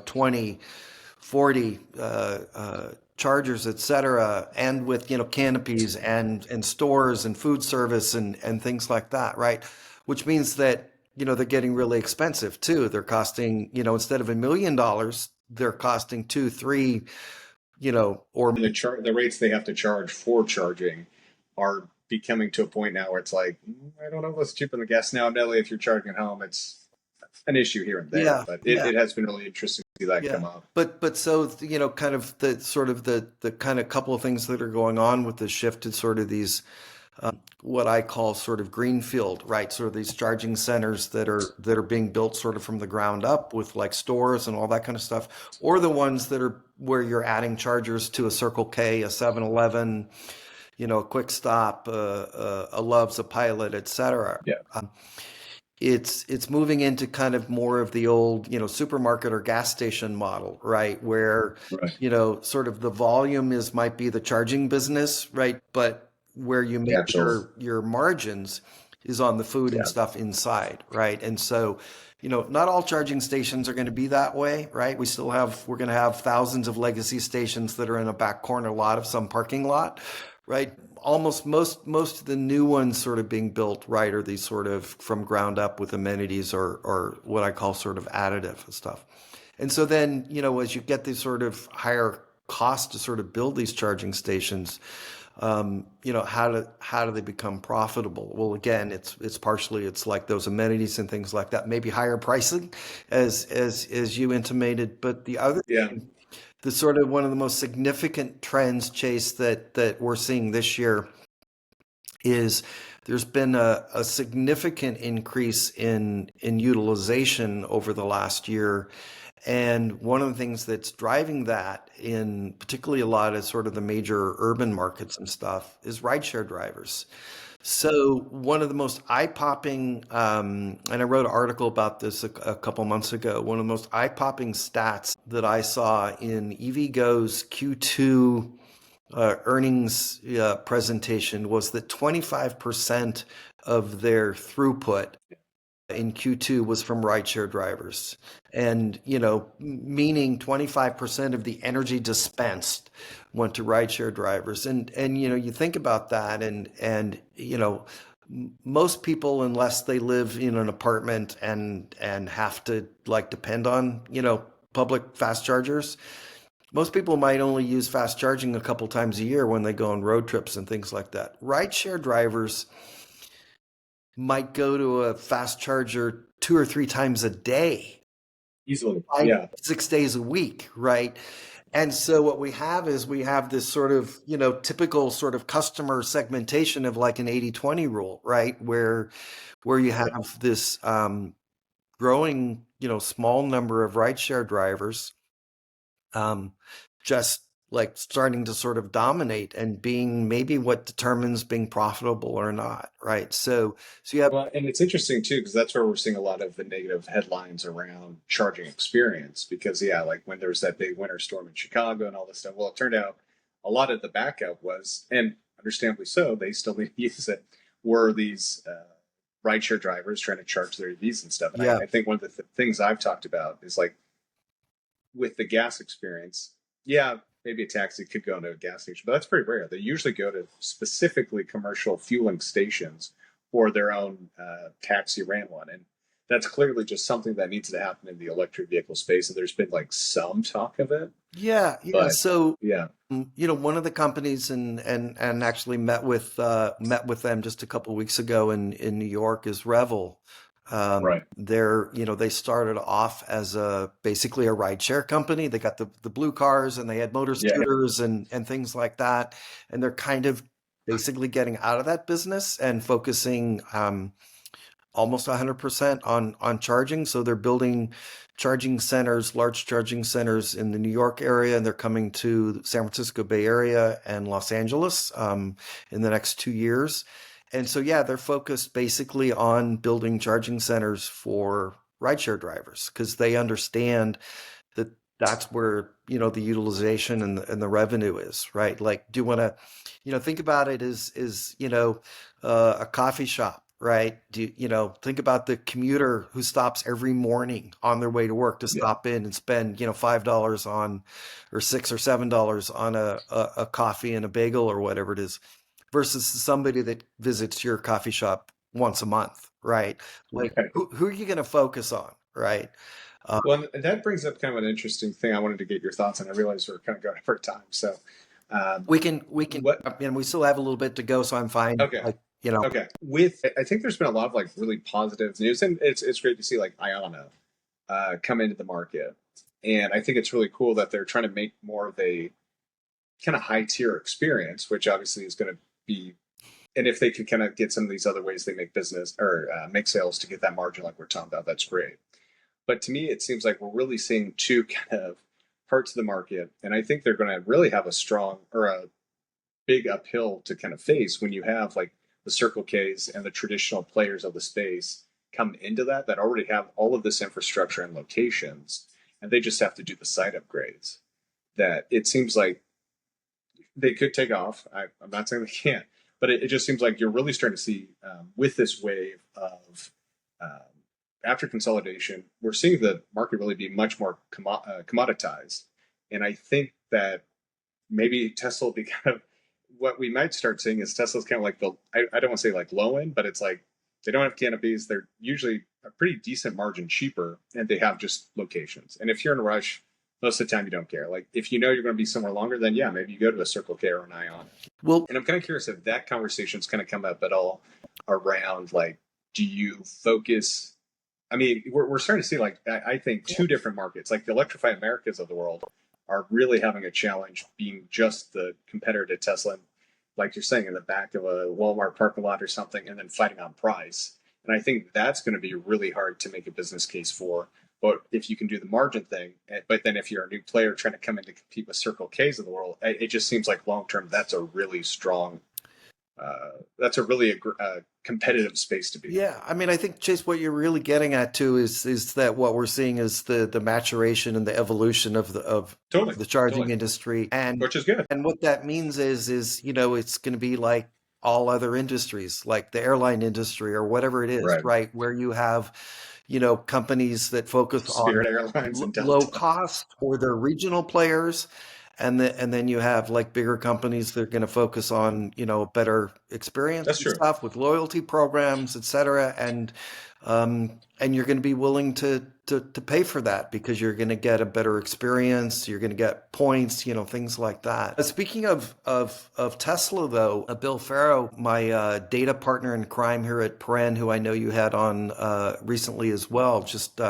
20, 40 chargers, et cetera, and with, canopies and stores and food service and things like that, right? Which means that, they're getting really expensive too. They're costing, instead of $1 million, they're costing 2, 3, or the rates they have to charge for charging are becoming to a point now where it's like, I don't know if it's cheaper than gas now. Definitely, if you're charging at home, it's an issue here and there, but it has been really interesting to see that come up. But so, kind of the sort of the kind of couple of things that are going on with the shift to sort of these, what I call sort of greenfield, right? Sort of these charging centers that are being built sort of from the ground up with like stores and all that kind of stuff, or the ones that are where you're adding chargers to a Circle K, a 7-Eleven, a Quick Stop, a Love's, a Pilot, et cetera. It's moving into kind of more of the old, supermarket or gas station model, right? Where, sort of the volume might be the charging business, right? But where you make your margins is on the food and stuff inside, right? And so, not all charging stations are going to be that way, right? We're going to have thousands of legacy stations that are in a back corner lot of some parking lot, right? Almost most of the new ones sort of being built, right, are these sort of from ground up with amenities or what I call sort of additive stuff. And so then, as you get these sort of higher cost to sort of build these charging stations, how do they become profitable? Well, again, it's partially it's like those amenities and things like that, maybe higher pricing, as you intimated. But the other thing, the sort of one of the most significant trends, Chase, that we're seeing this year is there's been a significant increase in utilization over the last year. And one of the things that's driving that in particularly a lot of sort of the major urban markets and stuff is rideshare drivers. So one of the most eye-popping, and I wrote an article about this a couple months ago, one of the most eye-popping stats that I saw in EVgo's Q2 earnings presentation was that 25% of their throughput in Q2 was from rideshare drivers. And, meaning 25% of the energy dispensed went to rideshare drivers. And you think about that and most people, unless they live in an apartment and have to like depend on, public fast chargers, most people might only use fast charging a couple times a year when they go on road trips and things like that. Rideshare drivers might go to a fast charger 2 or 3 times a day, Easily. 6 days a week, right? And so what we have is we have this sort of, typical sort of customer segmentation of like an 80-20 rule, right? Where you have this growing, small number of rideshare drivers just like starting to sort of dominate and being maybe what determines being profitable or not, right? So you have. Well, and it's interesting too, because that's where we're seeing a lot of the negative headlines around charging experience. Because, like when there was that big winter storm in Chicago and all this stuff, well, it turned out a lot of the backup was, and understandably so, they still need to use it, were these rideshare drivers trying to charge their EVs and stuff. And I think one of the things I've talked about is like with the gas experience, maybe a taxi could go into a gas station, but that's pretty rare. They usually go to specifically commercial fueling stations or their own taxi ran one. And that's clearly just something that needs to happen in the electric vehicle space. And there's been like some talk of it. Yeah. But, so, one of the companies and actually met with them just a couple of weeks ago in New York is Revel. Right. They started off as basically a rideshare company. They got the blue cars and they had motor scooters and things like that. And they're kind of basically getting out of that business and focusing almost 100% on charging. So they're building charging centers, large charging centers in the New York area, and they're coming to the San Francisco Bay Area and Los Angeles in the next 2 years. And so, they're focused basically on building charging centers for rideshare drivers because they understand that that's where, the utilization and the revenue is, right? Like, do you want to, think about it as a coffee shop, right? Do you, think about the commuter who stops every morning on their way to work to stop in and spend, $5 on or $6 or $7 on a coffee and a bagel or whatever it is, versus somebody that visits your coffee shop once a month, right? Like, who are you going to focus on, right? Well, that brings up kind of an interesting thing I wanted to get your thoughts on. I realize we're kind of going over time, so we can, and we still have a little bit to go, so I'm fine. Okay. Okay. I think there's been a lot of like really positive news, and it's great to see like Iona come into the market, and I think it's really cool that they're trying to make more of a kind of high tier experience, which obviously is going to be, and if they can kind of get some of these other ways they make business or make sales to get that margin like we're talking about, that's great. But to me, it seems like we're really seeing two kind of parts of the market, and I think they're going to really have a strong or a big uphill to kind of face when you have like the Circle K's and the traditional players of the space come into that already have all of this infrastructure and locations, and they just have to do the site upgrades. That it seems like they could take off. I'm not saying they can't, But it just seems like you're really starting to see with this wave of after consolidation, we're seeing the market really be much more commoditized. And I think that maybe Tesla will be kind of what we might start seeing is Tesla's kind of like I don't want to say like low end, but it's like they don't have canopies. They're usually a pretty decent margin cheaper, and they have just locations. And if you're in a rush, most of the time you don't care. Like if you know you're going to be somewhere longer, then yeah, maybe you go to a Circle K or an Ion. Well, and I'm kind of curious if that conversation's kind of come up at all around like, do you focus? I mean, we're starting to see like I think two different markets, like the Electrify Americas of the world, are really having a challenge being just the competitor to Tesla, like you're saying, in the back of a Walmart parking lot or something, and then fighting on price. And I think that's going to be really hard to make a business case for. But if you can do the margin thing, but then if you're a new player trying to come in to compete with Circle K's of the world, it just seems like long term that's a really strong, that's a really competitive space to be. Yeah, I mean, I think Chase, what you're really getting at too is that what we're seeing is the maturation and the evolution of the charging industry, and which is good. And what that means is it's going to be like all other industries, like the airline industry or whatever it is, right? Where you have companies that focus Spirit on Airlines and low cost, or they're regional players. And then you have like bigger companies that are going to focus on, better experience and stuff with loyalty programs, et cetera. And you're going to be willing to pay for that because you're going to get a better experience. You're going to get points, things like that. Speaking of Tesla, though, Bill Farrow, my data partner in crime here at Paren, who I know you had on recently as well, just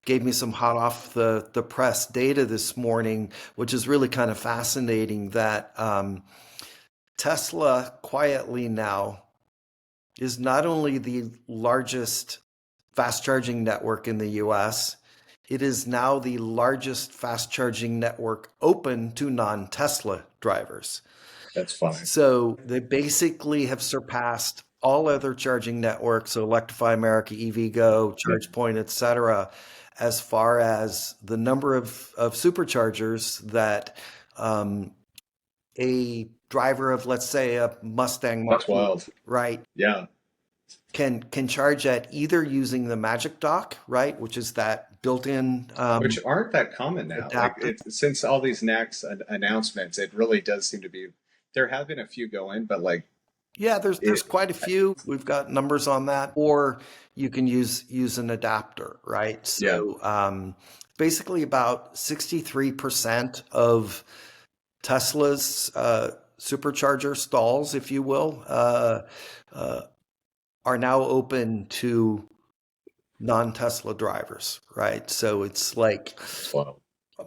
gave me some hot off the press data this morning, which is really kind of fascinating that Tesla quietly now is not only the largest fast charging network in the US, it is now the largest fast charging network open to non-Tesla drivers. That's funny. So they basically have surpassed all other charging networks, so Electrify America, EVgo, ChargePoint, et cetera, as far as the number of superchargers that a driver of, let's say, a Mustang That's wild. Right? Yeah. Can charge at either using the Magic Dock, right, which is that built-in which aren't that common now. Like since all these NACS announcements, it really does seem to be. There have been a few going, but like. Yeah, there's quite a few. We've got numbers on that. Or you can use an adapter, right? So basically about 63% of Tesla's supercharger stalls, if you will, are now open to non-Tesla drivers, right? So it's like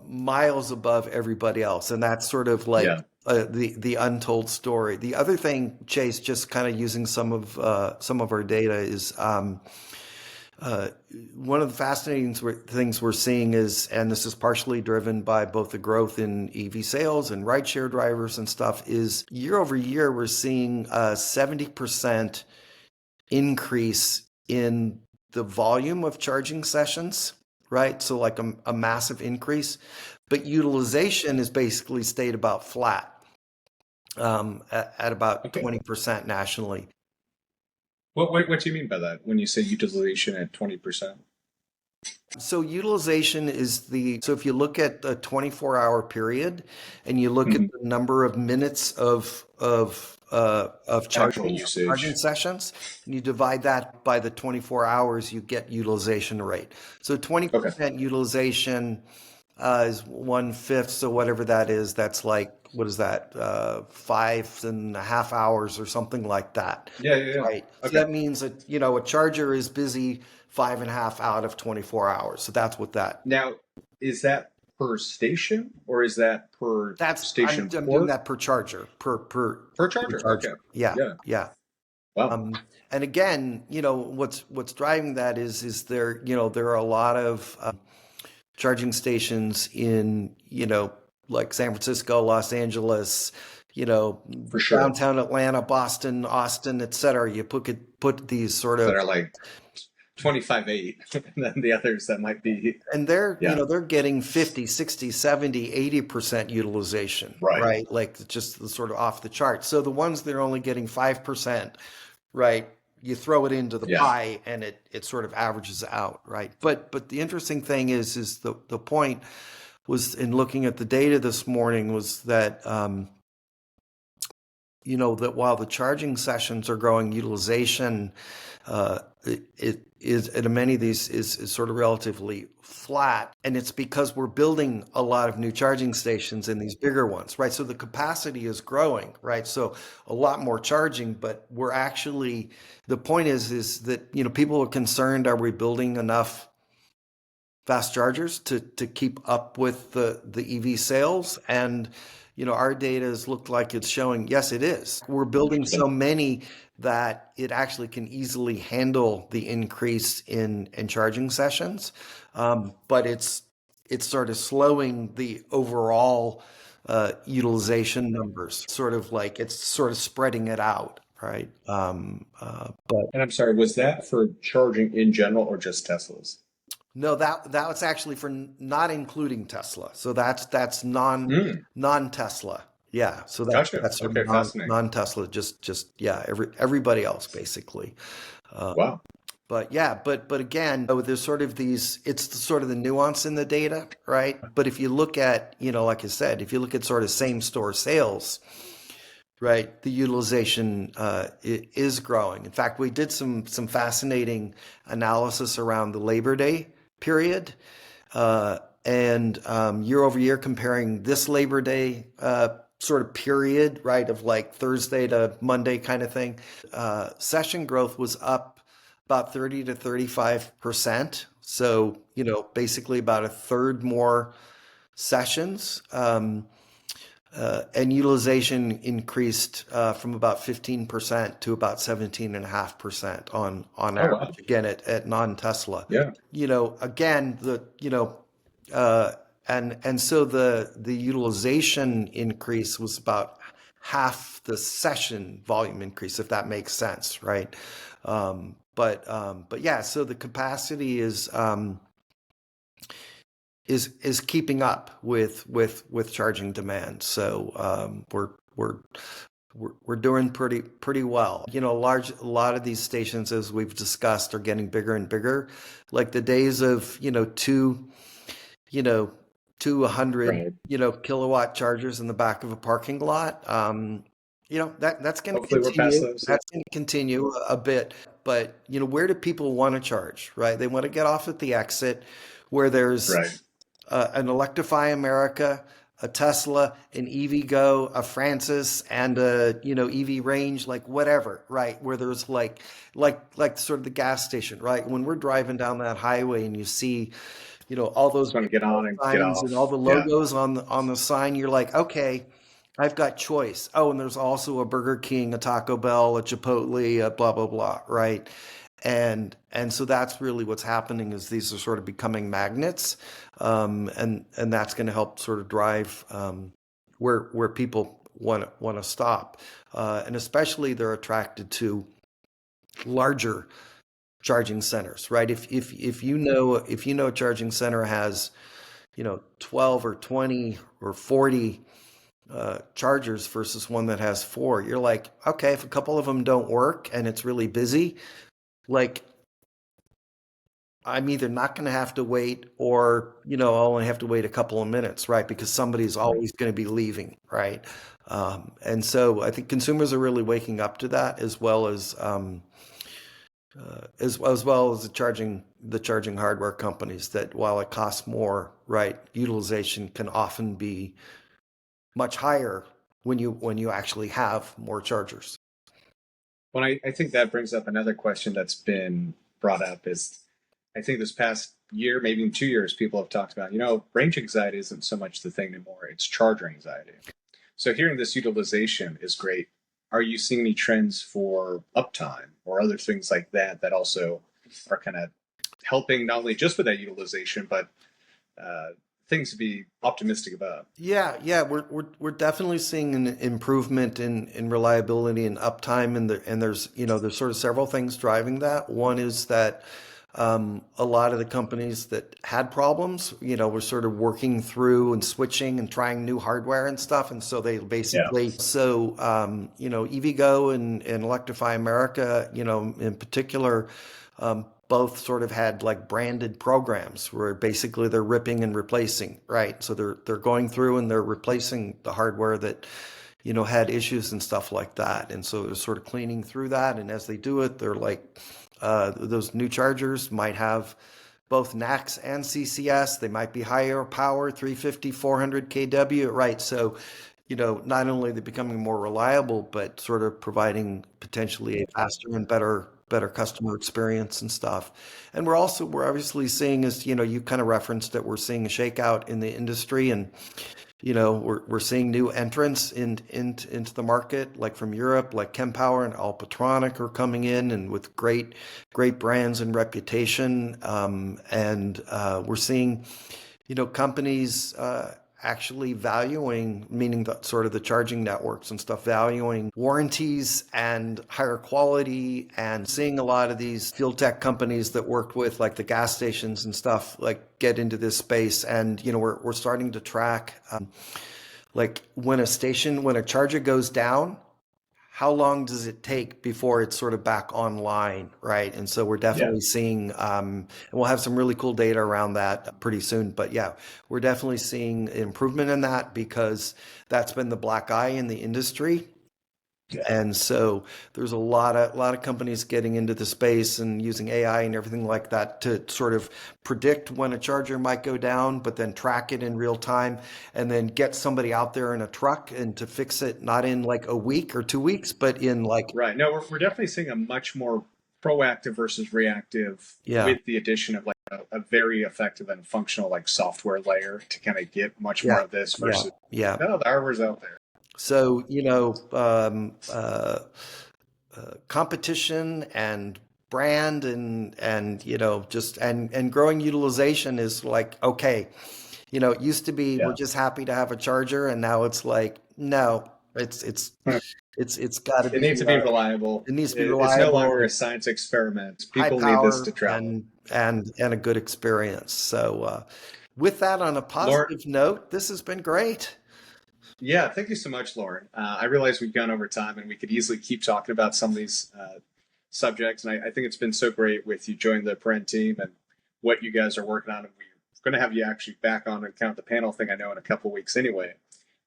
miles above everybody else. And that's sort of like the untold story. The other thing, Chase, just kind of using some of our data is one of the fascinating things we're seeing is, and this is partially driven by both the growth in EV sales and rideshare drivers and stuff, is year over year, we're seeing a 70% increase in the volume of charging sessions, right? So like a massive increase, but utilization is basically stayed about flat at about 20% nationally. What do you mean by that when you say utilization at 20%? So utilization is so if you look at the 24-hour period and you look at the number of minutes of charging sessions, and you divide that by the 24 hours, you get utilization rate. So 20% utilization is 1/5. So whatever that is, that's like, what is that? 5.5 hours or something like that. Yeah. Right. So that means that, a charger is busy 5.5 out of 24 hours. So that's what that. Now, is that per station or is that per station? I'm doing that per charger. Per charger. Okay. Yeah. Wow. And again, what's driving that is there are a lot of charging stations in like San Francisco, Los Angeles, for sure, downtown Atlanta, Boston, Austin, et cetera. You put these sort of that are like 25.8, and then the others that might be, And they're, yeah, they're getting 50, 60, 70, 80% utilization, right? Like just the sort of off the chart. So the ones that are only getting 5%, right? You throw it into the yeah. pie and it sort of averages out, right? But the interesting thing is the point was in looking at the data this morning was that that while the charging sessions are growing, utilization it is at many of these is sort of relatively flat, and it's because we're building a lot of new charging stations in these bigger ones, right? So the capacity is growing, right? So a lot more charging, but we're actually the point is that people are concerned: are we building enough fast chargers to keep up with the EV sales? And our data has looked like it's showing yes, it is. We're building so many that it actually can easily handle the increase in charging sessions, but it's sort of slowing the overall utilization numbers. Sort of like it's sort of spreading it out, right? But And I'm sorry, was that for charging in general or just Teslas? no, that was actually for not including Tesla. So that's non Tesla. Yeah. So Gotcha. that's sort Okay, of fascinating. non Tesla. Just yeah. Everybody else basically. Wow. But yeah. But again, there's sort of these. It's sort of the nuance in the data, right? But if you look at like I said, if you look at sort of same store sales, right, the utilization is growing. In fact, we did some fascinating analysis around the Labor Day period, and year over year comparing this Labor Day sort of period, right, of like Thursday to Monday kind of thing. Session growth was up about 30 to 35%. So, basically about a third more sessions. And utilization increased from about 15% to about 17.5% on Oh, average, wow. again at non-Tesla. Yeah. Again, and so the utilization increase was about half the session volume increase, if that makes sense, right? But yeah, so the capacity is keeping up with charging demand. So we're doing pretty well. A lot of these stations, as we've discussed, are getting bigger and bigger. Like the days of 100 Right. kilowatt chargers in the back of a parking lot. That's going to Hopefully we're past continue. those. Yeah. That's going to continue a bit. But where do people want to charge? Right? They want to get off at the exit where there's Right. an Electrify America, a Tesla, an EVgo, a Francis, and a EV range, like whatever, right? Where there's like sort of the gas station, right? When we're driving down that highway and you see, all those Just want to get on and get signs and all off. the Yeah. logos on the sign, you're like, okay, I've got choice. Oh, and there's also a Burger King, a Taco Bell, a Chipotle, a blah blah blah, right? And so that's really what's happening is these are sort of becoming magnets, and that's going to help sort of drive where people want to stop, and especially they're attracted to larger charging centers, right? If you know a charging center has 12 or 20 or 40 chargers versus one that has 4, you're like, okay, if a couple of them don't work and it's really busy, like I'm either not going to have to wait or, I'll only have to wait a couple of minutes, right? Because somebody's always going to be leaving, right? And so I think consumers are really waking up to that, as well as the charging hardware companies, that while it costs more, right, utilization can often be much higher when you actually have more chargers. Well, I think that brings up another question that's been brought up is I think this past year, maybe in 2 years, people have talked about, range anxiety isn't so much the thing anymore. It's charger anxiety. So hearing this utilization is great. Are you seeing any trends for uptime or other things like that that also are kind of helping not only just with that utilization, but things to be optimistic about? Yeah, we're definitely seeing an improvement in reliability and uptime, and there's there's sort of several things driving that. One is that A lot of the companies that had problems, were sort of working through and switching and trying new hardware and stuff. And so they basically, EVgo and Electrify America, in particular, both sort of had like branded programs where basically they're ripping and replacing, right? So they're going through and they're replacing the hardware that, had issues and stuff like that. And so they're sort of cleaning through that. And as they do it, they're like, those new chargers might have both NACS and CCS. They might be higher power, 350, 400 kW, right? So, not only are they becoming more reliable, but sort of providing potentially a faster and better customer experience and stuff. And we're obviously seeing, as you kind of referenced, that we're seeing a shakeout in the industry, and we're seeing new entrants into the market, like from Europe, like Kempower and Alpatronic are coming in, and with great brands and reputation. And we're seeing, companies actually valuing, meaning that sort of the charging networks and stuff, valuing warranties and higher quality, and seeing a lot of these fuel tech companies that worked with like the gas stations and stuff, like get into this space. And, we're starting to track, like when a charger goes down, how long does it take before it's sort of back online, right? And so we're definitely seeing, and we'll have some really cool data around that pretty soon. But yeah, we're definitely seeing improvement in that, because that's been the black eye in the industry. And so there's a lot of companies getting into the space and using AI and everything like that to sort of predict when a charger might go down, but then track it in real time, and then get somebody out there in a truck and to fix it, not in like a week or 2 weeks, but in like... Right. No, we're definitely seeing a much more proactive versus reactive with the addition of like a very effective and functional like software layer to kind of get much more of this versus the hardware's out there. So, competition and brand and just and growing utilization is like, okay, it used to be we're just happy to have a charger, and now it's like, no, it's got to be. It needs to be reliable. It needs to be reliable. It's no longer a science experiment. People need this to travel and a good experience. So, with that, on a positive note, this has been great. Yeah, thank you so much, Loren. I realize we've gone over time, and we could easily keep talking about some of these subjects. And I think it's been so great with you joining the Paren team and what you guys are working on. And we're going to have you actually back on and count the panel thing, I know, in a couple of weeks anyway.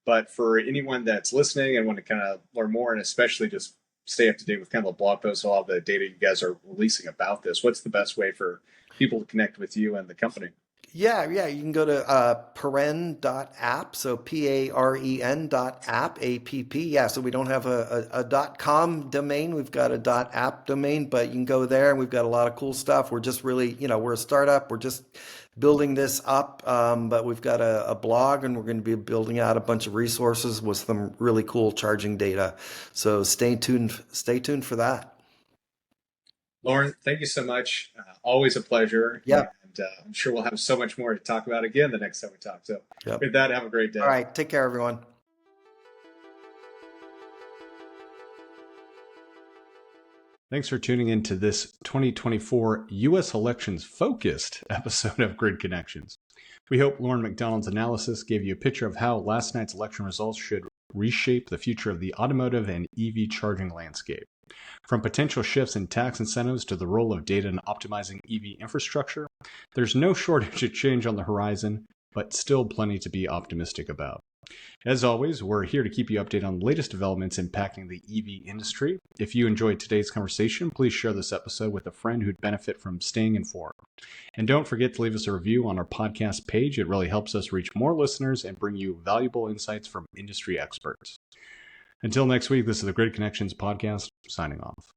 But for anyone that's listening and want to kind of learn more, and especially just stay up to date with kind of the blog posts, all the data you guys are releasing about this, what's the best way for people to connect with you and the company? Yeah, you can go to paren.app, so PAREN.app, APP. Yeah, so we don't have a .com domain, we've got a .app domain, but you can go there, and we've got a lot of cool stuff. We're just really, we're a startup, we're just building this up, but we've got a blog, and we're going to be building out a bunch of resources with some really cool charging data. So stay tuned for that. Loren, thank you so much. Always a pleasure. Yeah. And I'm sure we'll have so much more to talk about again the next time we talk. So with that, have a great day. All right. Take care, everyone. Thanks for tuning in to this 2024 U.S. elections focused episode of Grid Connections. We hope Loren McDonald's analysis gave you a picture of how last night's election results should reshape the future of the automotive and EV charging landscape. From potential shifts in tax incentives to the role of data in optimizing EV infrastructure, there's no shortage of change on the horizon, but still plenty to be optimistic about. As always, we're here to keep you updated on the latest developments impacting the EV industry. If you enjoyed today's conversation, please share this episode with a friend who'd benefit from staying informed. And don't forget to leave us a review on our podcast page. It really helps us reach more listeners and bring you valuable insights from industry experts. Until next week, this is the Grid Connections podcast, signing off.